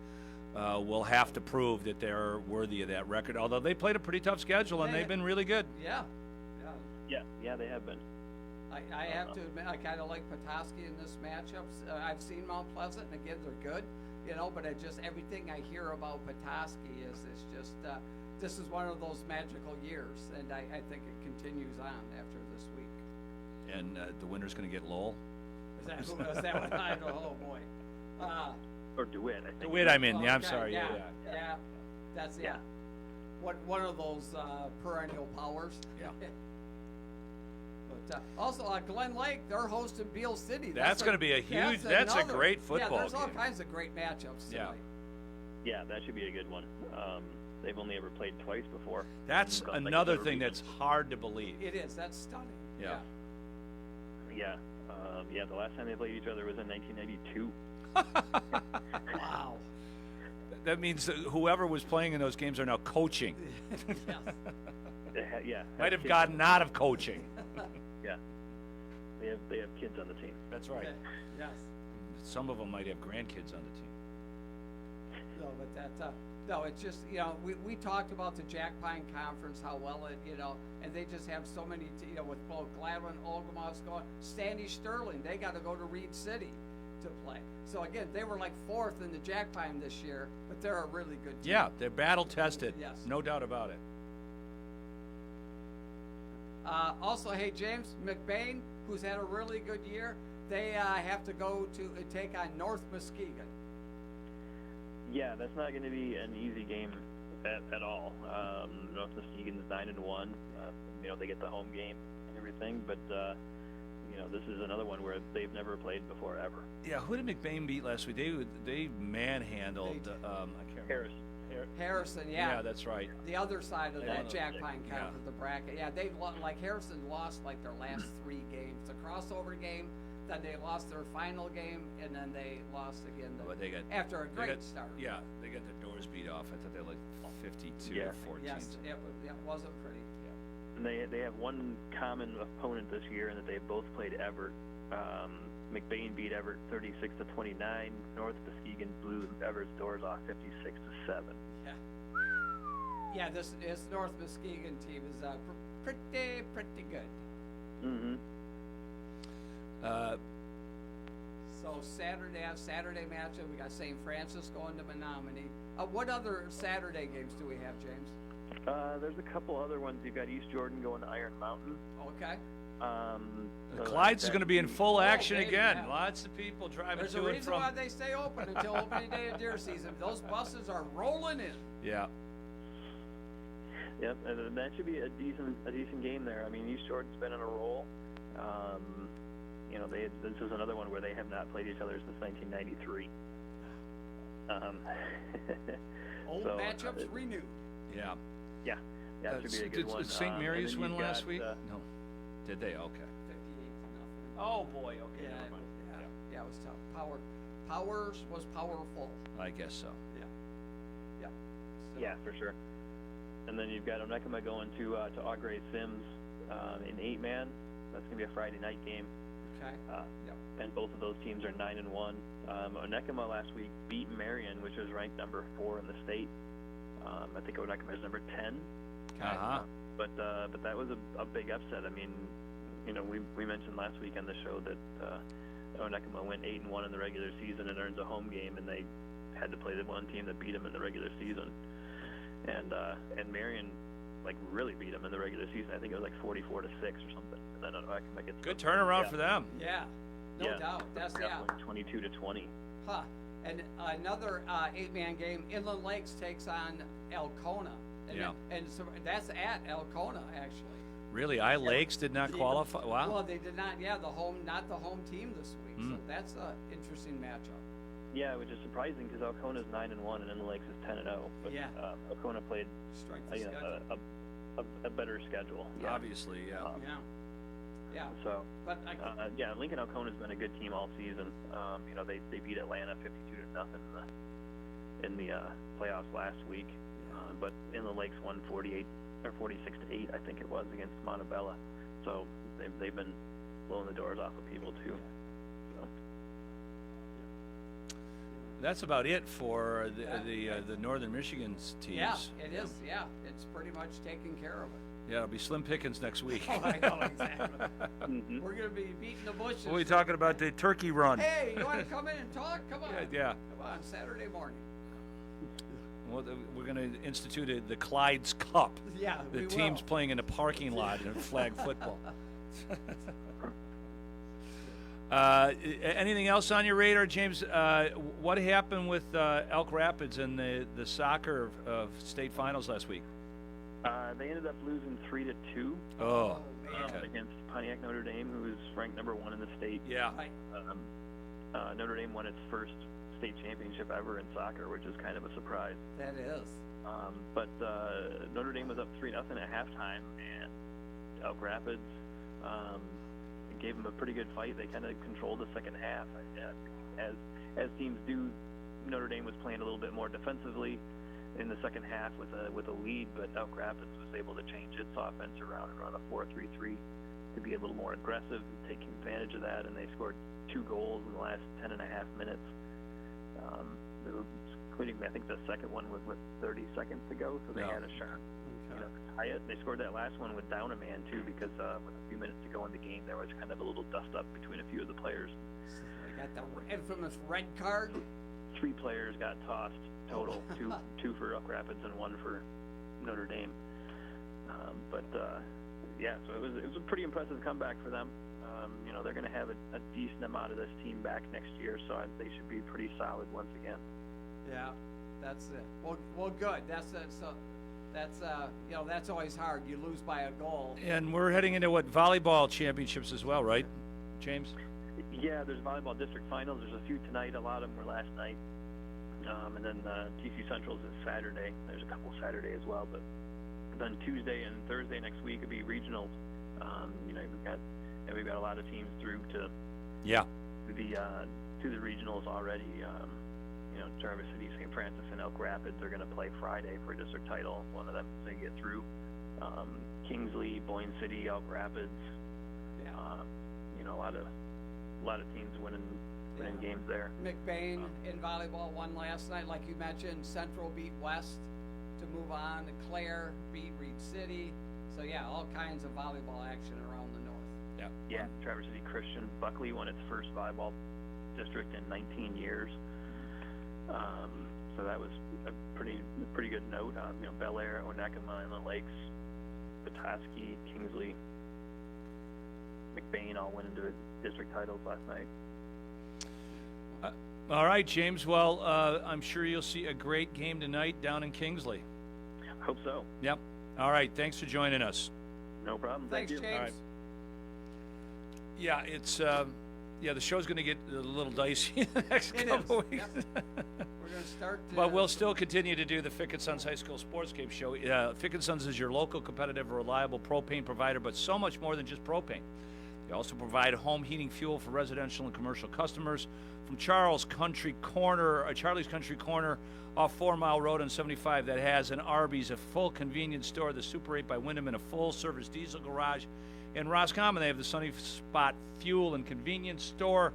Speaker 2: will have to prove that they're worthy of that record. Although they played a pretty tough schedule and they've been really good.
Speaker 3: Yeah,
Speaker 14: they have been.
Speaker 3: I have to admit, I kind of like Petoskey in this matchup. I've seen Mount Pleasant, and again, they're good, but everything I hear about Petoskey is just this is one of those magical years, and I think it continues on after this week.
Speaker 2: And the winner's going to get Lowell?
Speaker 3: Is that what I know? Oh, boy.
Speaker 14: Or DeWitt, I think.
Speaker 2: DeWitt, I'm in. Yeah, I'm sorry.
Speaker 3: Yeah. That's one of those perennial powers.
Speaker 2: Yeah.
Speaker 3: But also, Glen Lake, they're hosting Beale City.
Speaker 2: That's going to be a huge. That's a great football.
Speaker 3: Yeah, there's all
Speaker 2: game.
Speaker 3: kinds of great matchups tonight.
Speaker 14: Yeah, that should be a good one. They've only ever played twice before.
Speaker 2: That's another thing that's hard to believe.
Speaker 3: It is. That's stunning.
Speaker 14: Yeah. The last time they played each other was in 1992.
Speaker 3: Wow.
Speaker 2: That means that whoever was playing in those games are now coaching.
Speaker 14: Yeah.
Speaker 2: Might have gotten out of coaching.
Speaker 14: Yeah. They have kids on the team.
Speaker 2: That's right.
Speaker 3: Yes.
Speaker 2: Some of them might have grandkids on the team.
Speaker 3: No, but no, it's just, we talked about the Jack Pine Conference, how well it, and they just have so many, with both Gladwin, Olgamoff's going, Standish Sterling, they got to go to Reed City to play. So again, they were like 4th in the Jack Pine this year, but they're a really good team.
Speaker 2: Yeah, they're battle tested.
Speaker 3: Yes.
Speaker 2: No doubt about it.
Speaker 3: Also, hey, James, McBain, who's had a really good year, they have to go to take on North Muskegon.
Speaker 14: Yeah, that's not going to be an easy game at all. North Muskegon is 9-1. They get the home game and everything, but this is another one where they've never played before ever.
Speaker 2: Yeah, who did McBain beat last week? They manhandled. I can't remember.
Speaker 3: Harrison, yeah.
Speaker 2: Yeah, that's right.
Speaker 3: The other side of that Jack Pine Conference, the bracket. Yeah, they Harrison lost like their last 3 games. The crossover game, then they lost their final game, and then they lost again after a great start.
Speaker 2: Yeah, they got their doors beat off. I thought they were like 52 or 14.
Speaker 3: Yes, it wasn't pretty.
Speaker 14: And they have one common opponent this year in that they both played Everett. McBain beat Everett 36-29. North Muskegon blew Everett's doors off 56-7.
Speaker 3: Yeah. Yeah, this North Muskegon team is pretty good.
Speaker 14: Mm-hmm.
Speaker 3: So Saturday matchup, we got St. Francis going to Menominee. What other Saturday games do we have, James?
Speaker 14: There's a couple other ones. You've got East Jordan going to Iron Mountain.
Speaker 3: Okay.
Speaker 2: Clyde's is going to be in full action again. Yeah. Lots of people driving
Speaker 3: There's
Speaker 2: to and
Speaker 3: a reason
Speaker 2: from.
Speaker 3: why they stay open until opening day of deer season. Those buses are rolling in.
Speaker 2: Yeah.
Speaker 14: Yep, and that should be a decent game there. I mean, East Jordan's been in a roll. This is another one where they have not played each other since 1993.
Speaker 3: Old matchups renewed.
Speaker 2: Yeah.
Speaker 14: Yeah, that should be a good one.
Speaker 2: Did St. Mary's win last week?
Speaker 14: No.
Speaker 2: Did they? Okay.
Speaker 3: 58-0.
Speaker 2: Oh boy. Okay.
Speaker 3: Yeah, it was tough. Powers was powerful.
Speaker 2: I guess so.
Speaker 3: Yeah.
Speaker 14: Yeah, for sure. And then you've got Onekama going to Augrey Sims in 8-man. That's gonna be a Friday night game.
Speaker 3: Okay.
Speaker 14: And both of those teams are 9-1. Onekama last week beat Marion, which was ranked number 4 in the state. I think Onekama is number 10.
Speaker 2: Uh-huh.
Speaker 14: But that was a big upset. I mean, we mentioned last week on the show that Onekama went 8-1 in the regular season and earns a home game, and they had to play the one team that beat them in the regular season. And Marion really beat them in the regular season. I think it was 44-6 or something. And then Onekama gets
Speaker 2: good turnaround for them.
Speaker 3: Yeah, no doubt. That's
Speaker 14: 22-20.
Speaker 3: Huh. And another 8-man game, Inland Lakes takes on Elkona. And so that's at Elkona, actually.
Speaker 2: Really? Lakes did not qualify? Wow.
Speaker 3: Well, they did not. Yeah, not the home team this week. So that's an interesting matchup.
Speaker 14: Yeah, which is surprising because Elkona's 9-1 and Inland Lakes is 10-0. But Elkona played a better schedule. Yeah.
Speaker 2: Obviously, yeah.
Speaker 3: Yeah.
Speaker 14: So,
Speaker 3: but
Speaker 14: Lincoln Elkona's been a good team all season. They beat Atlanta 52-0 in the playoffs last week. But Inland Lakes won 46-8, I think it was, against Montebello. So they've been blowing the doors off of people too. So.
Speaker 2: That's about it for the Northern Michigan's teams.
Speaker 3: Yeah, it is. Yeah, it's pretty much taking care of it.
Speaker 2: Yeah, it'll be slim pickings next week.
Speaker 3: Oh, I know, exactly. We're going to be beating the bushes.
Speaker 2: What are we talking about? The turkey run.
Speaker 3: Hey, you want to come in and talk? Come on.
Speaker 2: Yeah.
Speaker 3: Come on, Saturday morning.
Speaker 2: Well, we're going to institute the Clyde's Cup.
Speaker 3: Yeah,
Speaker 2: the team's playing in a parking lot in flag football. Anything else on your radar, James? What happened with Elk Rapids in the soccer of state finals last week?
Speaker 14: They ended up losing 3-2.
Speaker 2: Oh,
Speaker 14: against Pontiac Notre Dame, who is ranked number 1 in the state.
Speaker 2: Yeah.
Speaker 14: Notre Dame won its first state championship ever in soccer, which is kind of a surprise.
Speaker 3: That is.
Speaker 14: But Notre Dame was up 3-0 at halftime, and Elk Rapids gave them a pretty good fight. They kind of controlled the second half, as teams do. Notre Dame was playing a little bit more defensively in the second half with a lead, but Elk Rapids was able to change its offense around and run a 4-3-3 to be a little more aggressive and taking advantage of that. And they scored 2 goals in the last 10 and a half minutes, including I think the second one was with 30 seconds to go, so they had a shot. To tie it. They scored that last one with down a man too, because with a few minutes to go in the game, there was kind of a little dust up between a few of the players.
Speaker 3: They got the infamous red card.
Speaker 14: 3 players got tossed total, two for Elk Rapids and 1 for Notre Dame. Yeah, so it was a pretty impressive comeback for them. They're going to have a decent amount of this team back next year, so they should be pretty solid once again.
Speaker 3: Yeah, that's it. Well, good. That's always hard. You lose by a goal.
Speaker 2: And we're heading into volleyball championships as well, right, James?
Speaker 14: Yeah, there's volleyball district finals. There's a few tonight. A lot of them were last night. And then TC Central's is Saturday. There's a couple Saturday as well, but then Tuesday and Thursday next week would be regionals. We've got a lot of teams through to the regionals already. Traverse City, St. Francis, and Elk Rapids are going to play Friday for a district title. One of them is going to get through. Kingsley, Boyne City, Elk Rapids. A lot of teams winning games there.
Speaker 3: McBain in volleyball won last night, like you mentioned. Central beat West to move on. Clare beat Reed City. So all kinds of volleyball action around the north.
Speaker 14: Yeah. Traverse City Christian. Buckley won its first volleyball district in 19 years. So that was a pretty good note. Bel Air, Onekama, Inland Lakes, Petoskey, Kingsley, McBain all went into district titles last night.
Speaker 2: All right, James. Well, I'm sure you'll see a great game tonight down in Kingsley.
Speaker 14: I hope so.
Speaker 2: Yep. All right. Thanks for joining us.
Speaker 14: No problem.
Speaker 3: Thanks,
Speaker 14: Thank you.
Speaker 3: James.
Speaker 2: All right. Yeah, it's the show's going to get a little dicey in the next couple of weeks.
Speaker 3: Yep. We're going to start.
Speaker 2: But we'll still continue to do the Fickett Sons High School Sports Game Show. Fickett Sons is your local, competitive, reliable propane provider, but so much more than just propane. They also provide home heating fuel for residential and commercial customers. From Charlie's Country Corner off 4 Mile Road on 75 that has an Arby's, a full convenience store, the Super 8 by Wyndham, and a full-service diesel garage. In Roscommon, they have the Sunny Spot Fuel and Convenience Store.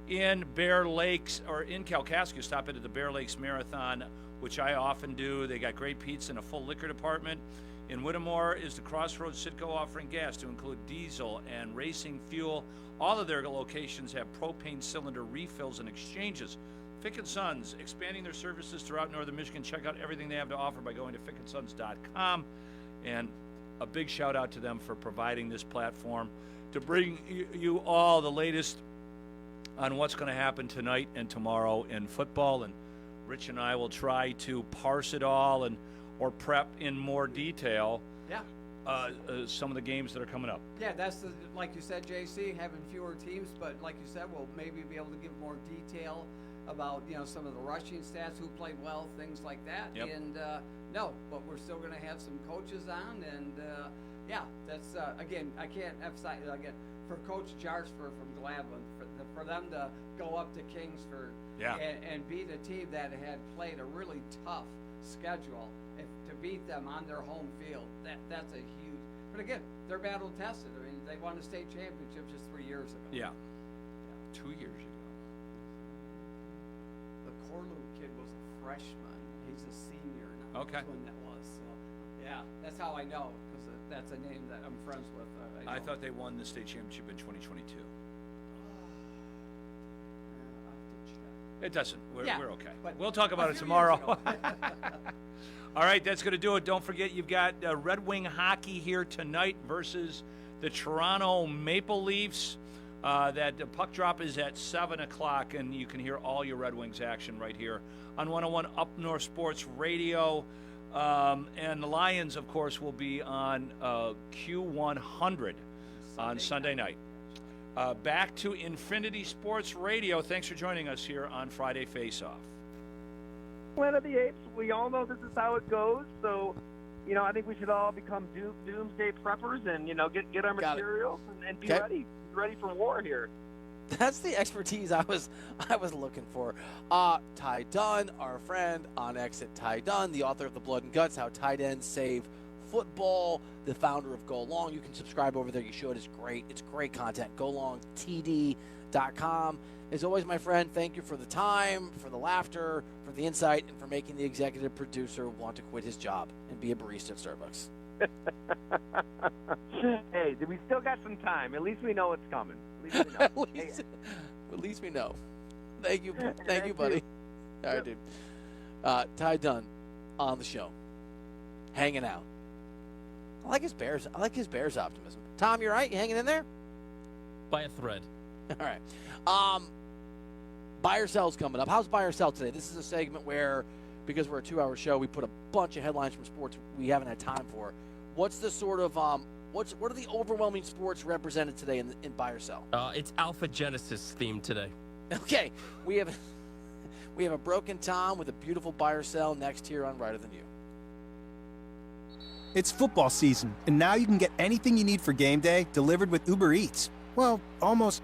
Speaker 2: In Bear Lakes, or in Kalkaska, stop into the Bear Lakes Marathon, which I often do. They got great pizza and a full liquor department. In Whittemore is the Crossroads Citgo offering gas to include diesel and racing fuel. All of their locations have propane cylinder refills and exchanges. Fickett Sons, expanding their services throughout northern Michigan. Check out everything they have to offer by going to fickettsons.com. And a big shout out to them for providing this platform to bring you all the latest on what's going to happen tonight and tomorrow in football. And Rich and I will try to parse it all or prep in more detail some of the games that are coming up.
Speaker 3: Yeah, that's like you said, JC, having fewer teams, but like you said, we'll maybe be able to give more detail about some of the rushing stats, who played well, things like that.
Speaker 2: Yep.
Speaker 3: And but we're still going to have some coaches on, and that's again, I can't emphasize again for Coach Jarsper from Gladwin for them to go up to Kingsford and beat a team that had played a really tough schedule. To beat them on their home field, that's a huge. But again, they're battle tested. I mean, they won the state championship just 3 years ago.
Speaker 2: Yeah. 2 years ago.
Speaker 3: The Corlew kid was a freshman. He's a senior now.
Speaker 2: Okay.
Speaker 3: That's when that was. So, that's how I know, because that's a name that I'm friends with.
Speaker 2: I thought they won the state championship in 2022. It doesn't. We're okay. We'll talk about it tomorrow. All right, that's going to do it. Don't forget, you've got Red Wing hockey here tonight versus the Toronto Maple Leafs. That puck drop is at 7 o'clock, and you can hear all your Red Wings action right here on 101 Up North Sports Radio. And the Lions, of course, will be on Q100 on Sunday night. Back to Infinity Sports Radio. Thanks for joining us here on Friday Faceoff.
Speaker 15: Planet of the Apes, we all know this is how it goes, so, I think we should all become doomsday preppers and, get our materials and be ready for war here.
Speaker 16: That's the expertise I was looking for. Ty Dunn, our friend on X at Ty Dunn, the author of The Blood and Guts, How Tight Ends Save Football, the founder of Go Long. You can subscribe over there. You should. It's great. It's great content. GoLongTD.com. As always, my friend, thank you for the time, for the laughter, for the insight, and for making the executive producer want to quit his job and be a barista at Starbucks.
Speaker 15: Hey, we still got some time. At least we know it's coming.
Speaker 16: At least we know. Thank you, buddy. All right, dude. Ty Dunn on the show, hanging out. I like his Bears optimism. Tom, you right? You hanging in there?
Speaker 17: By a thread.
Speaker 16: All right. Buy or sell's coming up. How's buy or sell today? This is a segment where, because we're a 2-hour show, we put a bunch of headlines from sports we haven't had time for. What's the sort of what are the overwhelming sports represented today in buy or sell?
Speaker 17: It's Alpha Genesis themed today.
Speaker 16: Okay, we have a broken Tom with a beautiful buy or sell next here on Righter Than You.
Speaker 18: It's football season, and now you can get anything you need for game day delivered with Uber Eats. Well, almost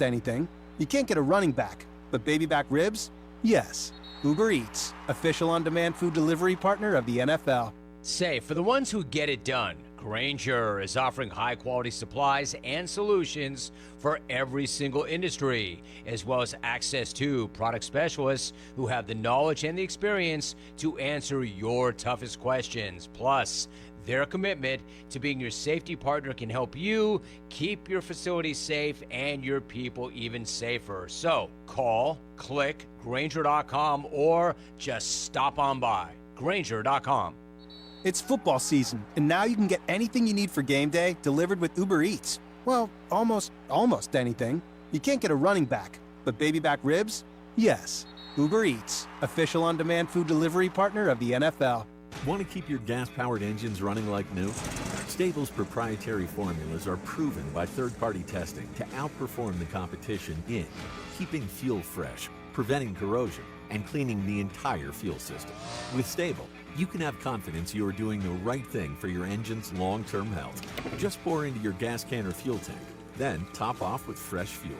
Speaker 18: anything. You can't get a running back, but baby back ribs? Yes. Uber Eats, official on-demand food delivery partner of the NFL.
Speaker 19: Say, for the ones who get it done, Grainger is offering high-quality supplies and solutions for every single industry, as well as access to product specialists who have the knowledge and the experience to answer your toughest questions. Plus, their commitment to being your safety partner can help you keep your facility safe and your people even safer. So, call, click, Grainger.com, or just stop on by. Grainger.com.
Speaker 18: It's football season, and now you can get anything you need for game day delivered with Uber Eats. Well, almost anything. You can't get a running back, but baby back ribs? Yes. Uber Eats, official on-demand food delivery partner of the NFL.
Speaker 20: Want to keep your gas-powered engines running like new? Stable's proprietary formulas are proven by third-party testing to outperform the competition in keeping fuel fresh, preventing corrosion, and cleaning the entire fuel system. With Stable, you can have confidence you are doing the right thing for your engine's long-term health. Just pour into your gas can or fuel tank, then top off with fresh fuel.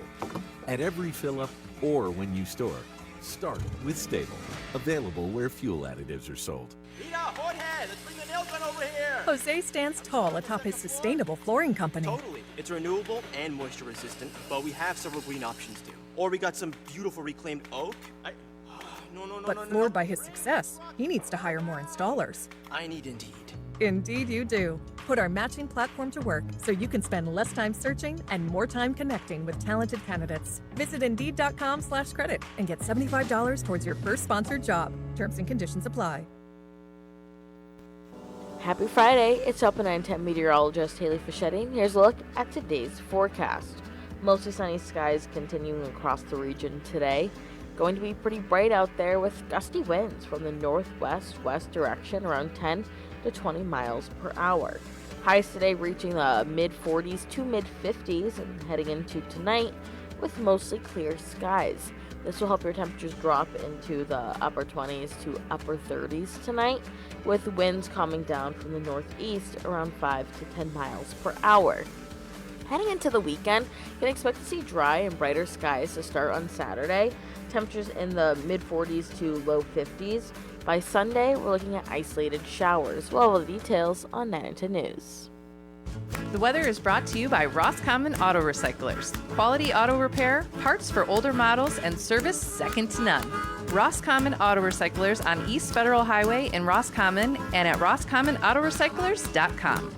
Speaker 20: At every fill-up or when you store, start with Stable. Available where fuel additives are sold.
Speaker 21: Let's bring the nail gun over here.
Speaker 22: Jose stands tall atop his sustainable flooring company.
Speaker 21: Totally. It's renewable and moisture resistant, but we have several green options too. Or we got some beautiful reclaimed oak.
Speaker 22: But floored by his success, he needs to hire more installers.
Speaker 21: I need Indeed.
Speaker 22: Indeed you do. Put our matching platform to work so you can spend less time searching and more time connecting with talented candidates. Visit Indeed.com/credit and get $75 towards your first sponsored job. Terms and conditions apply.
Speaker 23: Happy Friday. It's Up at 9:10 meteorologist Haley Fischetti. Here's a look at today's forecast. Mostly sunny skies continuing across the region today. Going to be pretty bright out there with gusty winds from the northwest-west direction around 10 to 20 miles per hour. Highs today reaching the mid-40s to mid-50s and heading into tonight with mostly clear skies. This will help your temperatures drop into the upper 20s to upper 30s tonight, with winds coming down from the northeast around 5 to 10 miles per hour. Heading into the weekend, you can expect to see dry and brighter skies to start on Saturday. Temperatures in the mid-40s to low 50s. By Sunday, we're looking at isolated showers. We'll have all the details on 9 to News.
Speaker 24: The weather is brought to you by Roscommon Auto Recyclers. Quality auto repair, parts for older models, and service second to none. Roscommon Auto Recyclers on East Federal Highway in Roscommon and at roscommonautorecyclers.com.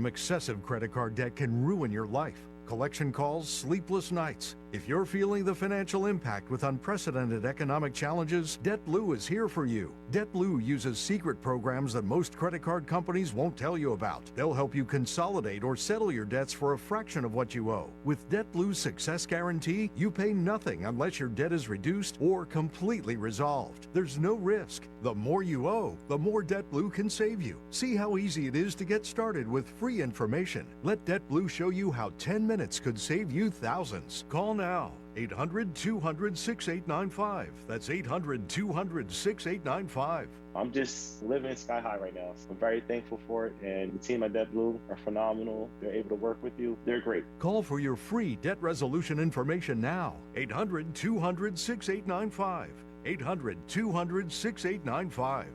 Speaker 25: Excessive credit card debt can ruin your life. Collection calls, sleepless nights.
Speaker 1: If you're feeling the financial impact with unprecedented economic challenges, DebtBlue is here for you. DebtBlue uses secret programs that most credit card companies won't tell you about. They'll help you consolidate or settle your debts for a fraction of what you owe. With DebtBlue's Success Guarantee, you pay nothing unless your debt is reduced or completely resolved. There's no risk. The more you owe, the more DebtBlue can save you. See how easy it is to get started with free information. Let DebtBlue show you how 10 minutes could save you thousands. Call now. 800-200-6895. That's 800-200-6895.
Speaker 5: I'm just living sky high right now. I'm very thankful for it, and the team at DebtBlue are phenomenal. They're able to work with you. They're great.
Speaker 1: Call for your free debt resolution information now. 800-200-6895. 800-200-6895.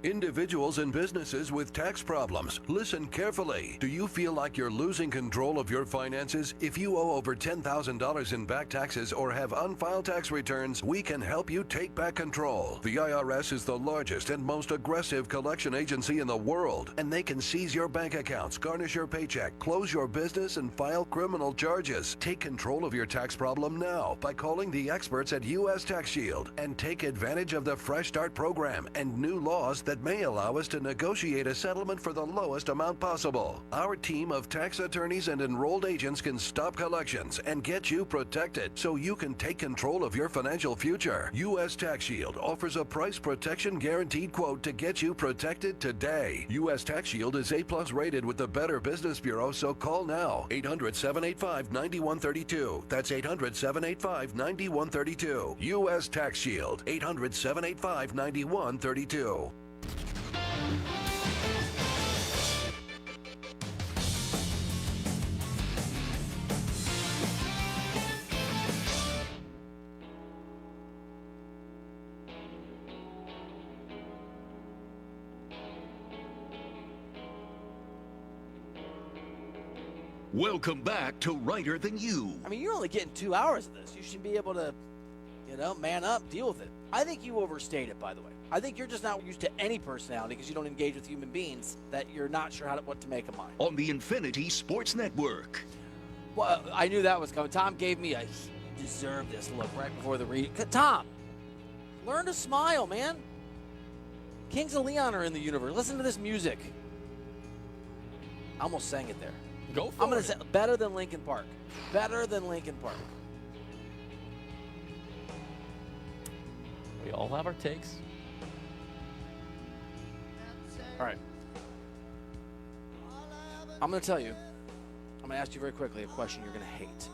Speaker 6: Individuals and businesses with tax problems, listen carefully. Do you feel like you're losing control of your finances? If you owe over $10,000 in back taxes or have unfiled tax returns, we can help you take back control. The IRS is the largest and most aggressive collection agency in the world, and they can seize your bank accounts, garnish your paycheck, close your business, and file criminal charges. Take control of your tax problem now by calling the experts at U.S. Tax Shield and take advantage of the Fresh Start program and new laws that may allow us to negotiate a settlement for the lowest amount possible. Our team of tax attorneys and enrolled agents can stop collections and get you protected so you can take control of your financial future. U.S. Tax Shield offers a price protection guaranteed quote to get you protected today. U.S. Tax Shield is A+ rated with the Better Business Bureau, so call now. 800-785-9132. That's 800-785-9132. U.S. Tax Shield. 800-785-9132.
Speaker 7: Welcome back to Writer Than You.
Speaker 16: I mean, you're only getting 2 hours of this. You should be able to, man up, deal with it. I think you overstate it, by the way. I think you're just not used to any personality because you don't engage with human beings that you're not sure what to make of mine.
Speaker 7: On the Infinity Sports Network.
Speaker 16: Well, I knew that was coming. Tom gave me a deserve this look right before the read. Tom, learn to smile, man. Kings of Leon are in the universe. Listen to this music. I almost sang it there.
Speaker 17: Go for
Speaker 16: I'm going
Speaker 17: it.
Speaker 16: to say better than Linkin Park. Better than Linkin Park.
Speaker 17: We all have our takes.
Speaker 16: All right. I'm going to tell you. I'm going to ask you very quickly a question you're going to hate.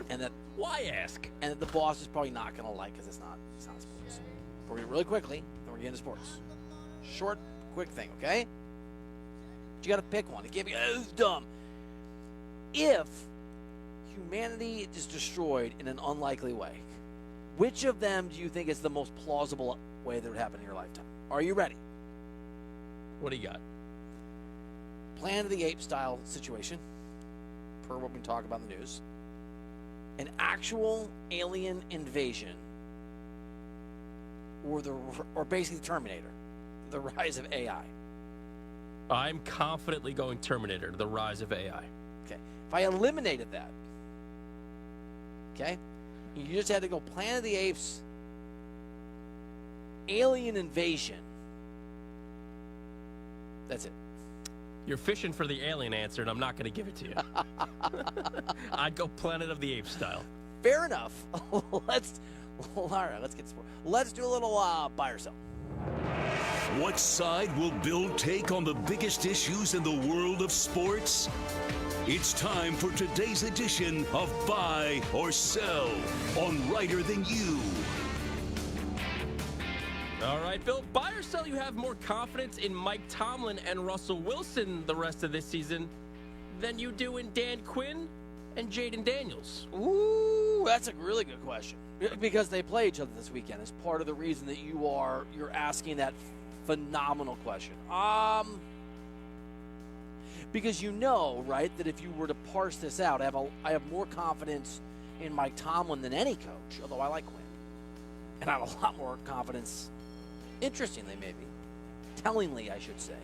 Speaker 16: And that
Speaker 17: why ask?
Speaker 16: And that the boss is probably not going to like because it's not sports. We're going to really quickly, then we're getting to sports. Short, quick thing, okay? But you got to pick one. It can't be, it's dumb. If humanity is destroyed in an unlikely way, which of them do you think is the most plausible way that would happen in your lifetime? Are you ready?
Speaker 17: What do you got?
Speaker 16: Planet of the Apes style situation, per what we talk about in the news. An actual alien invasion, or basically Terminator, the rise of AI.
Speaker 17: I'm confidently going Terminator, the rise of AI.
Speaker 16: Okay. If I eliminated that, okay, you just had to go Planet of the Apes, alien invasion. That's it.
Speaker 17: You're fishing for the alien answer, and I'm not going to give it to you. I'd go Planet of the Apes style.
Speaker 16: Fair enough. All right, let's get to sport. Let's do a little buy or sell.
Speaker 7: What side will Bill take on the biggest issues in the world of sports? It's time for today's edition of Buy or Sell on Writer Than You.
Speaker 17: All right, Bill, buy or sell, you have more confidence in Mike Tomlin and Russell Wilson the rest of this season than you do in Dan Quinn and Jaden Daniels.
Speaker 16: Ooh, that's a really good question. Because they play each other this weekend is part of the reason that you're asking that phenomenal question. Because right, that if you were to parse this out, I have more confidence in Mike Tomlin than any coach, although I like Quinn. And I have a lot more confidence, interestingly maybe, tellingly I should say,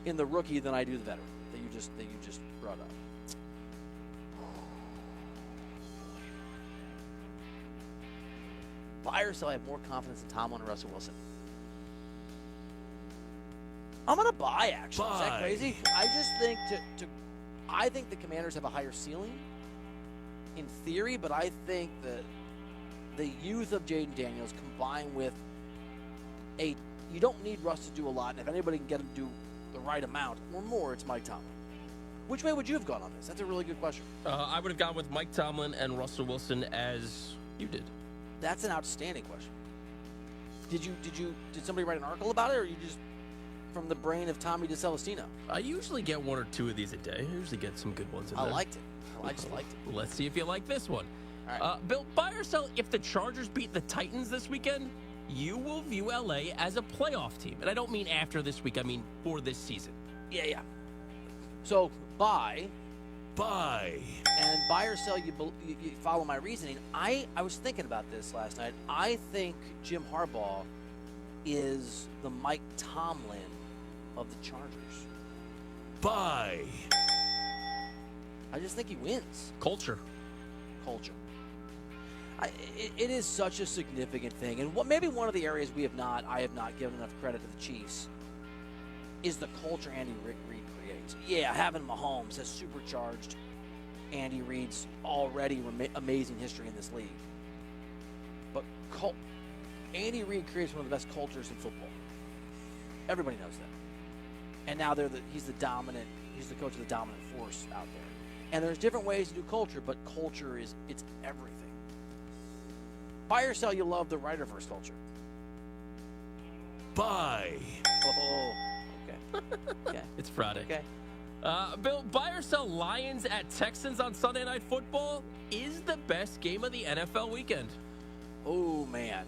Speaker 16: in the rookie than I do the veteran that you just brought up. buy or sell? I have more confidence in Tomlin and Russell Wilson. I'm gonna buy. Actually, is that crazy? I just think I think the Commanders have a higher ceiling in theory, but I think that the youth of Jaden Daniels combined with you don't need Russ to do a lot, and if anybody can get him to do the right amount or more, it's Mike Tomlin. Which way would you have gone on this? That's a really good question.
Speaker 17: I would have gone with Mike Tomlin and Russell Wilson as you did.
Speaker 16: That's an outstanding question. Did somebody write an article about it, or you just from the brain of Tommy DeCelestino?
Speaker 17: I usually get one or two of these a day. I usually get some good ones in there.
Speaker 16: I liked it. I just liked it.
Speaker 17: Let's see if you like this one.
Speaker 16: All right.
Speaker 17: Bill, buy or sell, if the Chargers beat the Titans this weekend, you will view LA as a playoff team. And I don't mean after this week, I mean for this season.
Speaker 16: Yeah. So, buy.
Speaker 7: And
Speaker 16: buy or sell, you follow my reasoning. I was thinking about this last night. I think Jim Harbaugh is the Mike Tomlin of the Chargers.
Speaker 7: Buy.
Speaker 16: I just think he wins.
Speaker 17: Culture.
Speaker 16: It is such a significant thing, and maybe one of the areas I have not given enough credit to the Chiefs is the culture Andy Reid creates. Yeah, having Mahomes has supercharged Andy Reid's already amazing history in this league. But Andy Reid creates one of the best cultures in football. Everybody knows that. And now he's the coach of the dominant force out there. And there's different ways to do culture, but culture it's everything. Buy or sell, you love the writer-verse culture.
Speaker 7: Buy.
Speaker 16: Oh, okay.
Speaker 17: It's Friday.
Speaker 16: Okay.
Speaker 17: Bill, buy or sell Lions at Texans on Sunday Night Football is the best game of the NFL weekend.
Speaker 16: Oh, man.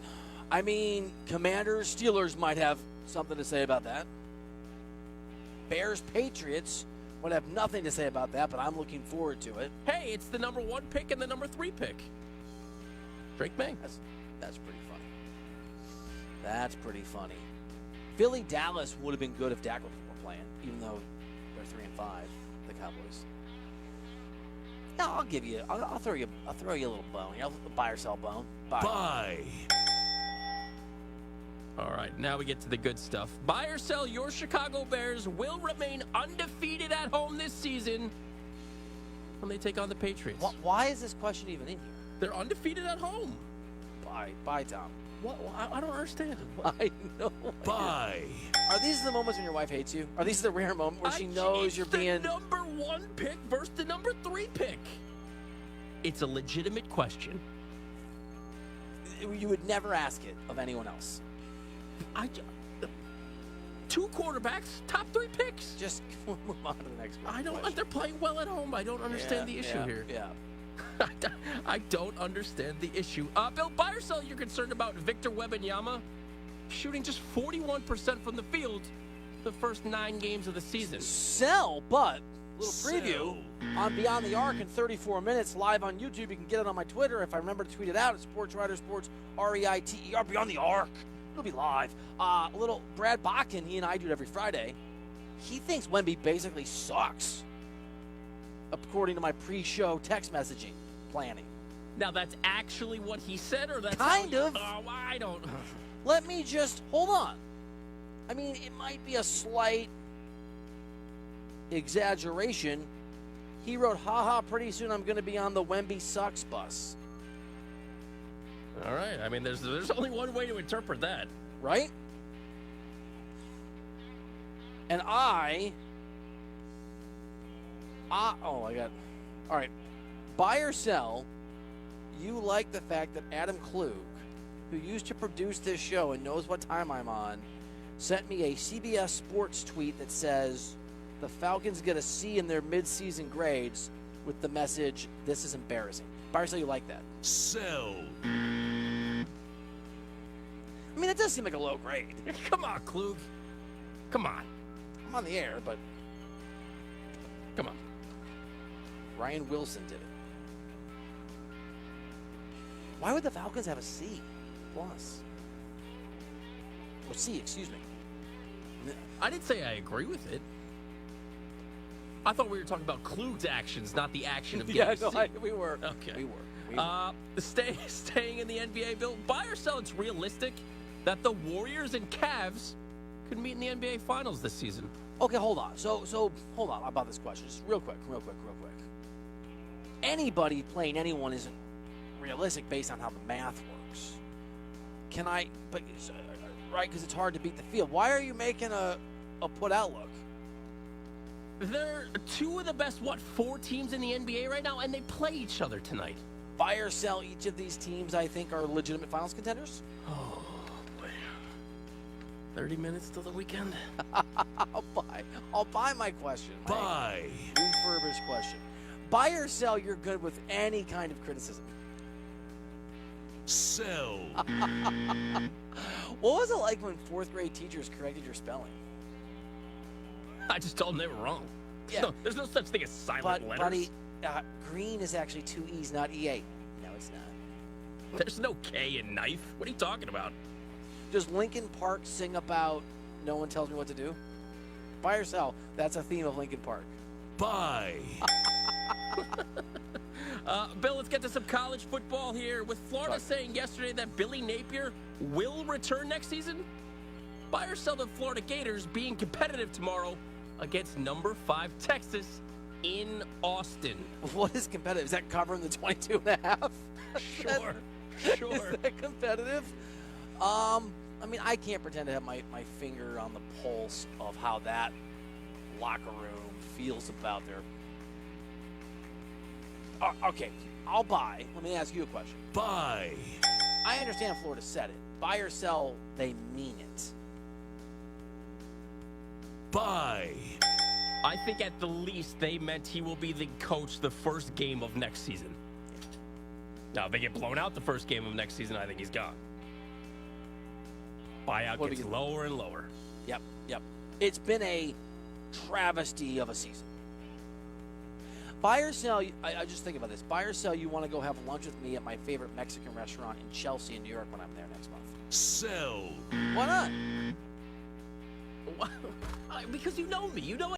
Speaker 16: I mean, Commanders, Steelers might have something to say about that. Bears, Patriots would have nothing to say about that, but I'm looking forward to it.
Speaker 17: Hey, it's the number 1 pick and the number 3 pick. Drake May.
Speaker 16: That's pretty funny. Philly, Dallas would have been good if Dak were playing, even though they're 3-5, the Cowboys. No, I'll throw you a little bone. I'll buy or sell bone.
Speaker 7: Buy.
Speaker 17: All right, now we get to the good stuff. Buy or sell, your Chicago Bears will remain undefeated at home this season when they take on the Patriots.
Speaker 16: Why is this question even in here?
Speaker 17: They're undefeated at home.
Speaker 16: Buy, Tom.
Speaker 17: What? I don't understand.
Speaker 16: I know.
Speaker 7: Buy.
Speaker 16: Are these the moments when your wife hates you? Are these the rare moments where she knows you're being...
Speaker 17: the number 1 pick versus the number 3 pick. It's a legitimate question.
Speaker 16: You would never ask it of anyone else.
Speaker 17: 2 quarterbacks, top 3 picks.
Speaker 16: Just move on to the next one.
Speaker 17: They're playing well at home. I don't understand the issue here.
Speaker 16: Yeah.
Speaker 17: I don't understand the issue. Bill, buy or sell, you're concerned about Victor Wembanyama shooting just 41% from the field the first 9 games of the season.
Speaker 16: Sell, but little preview on Beyond the Arc in 34 minutes live on YouTube. You can get it on my Twitter. If I remember to tweet it out, it's SportsWriter Sports REITER Beyond the Arc. It'll be live. A little Brad Bakken, he and I do it every Friday. He thinks Wemby basically sucks, according to my pre-show text messaging planning.
Speaker 17: Now, that's actually what he said, or that's
Speaker 16: kind of?
Speaker 17: Oh, I don't.
Speaker 16: Let me just hold on. I mean, it might be a slight exaggeration. He wrote, "Haha, pretty soon I'm going to be on the Wemby sucks bus."
Speaker 17: All right. I mean, there's only one way to interpret that,
Speaker 16: right? And oh my God. All right. Buy or sell, you like the fact that Adam Klug, who used to produce this show and knows what time I'm on, sent me a CBS Sports tweet that says the Falcons get a C in their midseason grades with the message, "This is embarrassing." Buy or sell, you like that?
Speaker 7: Sell.
Speaker 16: I mean, it does seem like a low grade.
Speaker 17: Come on, Klug. Come on.
Speaker 16: I'm on the air, but
Speaker 17: come on.
Speaker 16: Ryan Wilson did it. Why would the Falcons have a C plus? Or C, excuse me.
Speaker 17: I didn't say I agree with it. I thought we were talking about Klug's actions, not the action of getting
Speaker 16: we were.
Speaker 17: Okay.
Speaker 16: We were.
Speaker 17: Staying in the NBA, Bill, buy or sell, it's realistic that the Warriors and Cavs could meet in the NBA Finals this season.
Speaker 16: Okay, hold on. So hold on about this question. Just real quick. Anybody playing anyone isn't realistic based on how the math works. Right, because it's hard to beat the field. Why are you making a put outlook?
Speaker 17: They're two of the best, 4 teams in the NBA right now, and they play each other tonight.
Speaker 16: Buy or sell, each of these teams, I think, are legitimate finals contenders?
Speaker 17: Oh, boy. 30 minutes till the weekend?
Speaker 16: I'll buy my question.
Speaker 7: Buy.
Speaker 16: Refurbished question. Buy or sell, you're good with any kind of criticism.
Speaker 7: Sell.
Speaker 16: What was it like when 4th grade teachers corrected your spelling?
Speaker 17: I just told them they were wrong.
Speaker 16: Yeah.
Speaker 17: There's no such thing as silent letters.
Speaker 16: Buddy, green is actually 2 E's, not E8. No, it's not.
Speaker 17: There's no K in knife. What are you talking about?
Speaker 16: Does Linkin Park sing about no one tells me what to do? Buy or sell, that's a theme of Linkin Park.
Speaker 7: Buy.
Speaker 17: Bill, let's get to some college football here. With Florida saying yesterday that Billy Napier will return next season, buy or sell the Florida Gators being competitive tomorrow against number 5 Texas in Austin.
Speaker 16: What is competitive? Is that covering the 22.5?
Speaker 17: Sure.
Speaker 16: Is that competitive? I mean, I can't pretend to have my finger on the pulse of how that locker room feels about their... Okay, I'll buy. Let me ask you a question.
Speaker 7: Buy.
Speaker 16: I understand Florida said it. Buy or sell, they mean it.
Speaker 7: Buy.
Speaker 17: I think at the least they meant he will be the coach the first game of next season. Now, if they get blown out the first game of next season, I think he's gone. Buyout gets lower and lower.
Speaker 16: Yep. It's been a travesty of a season. Buy or sell, I just think about this. Buy or sell, you want to go have lunch with me at my favorite Mexican restaurant in Chelsea, in New York, when I'm there next month.
Speaker 7: Sell.
Speaker 16: Why not?
Speaker 17: Because you know me. You know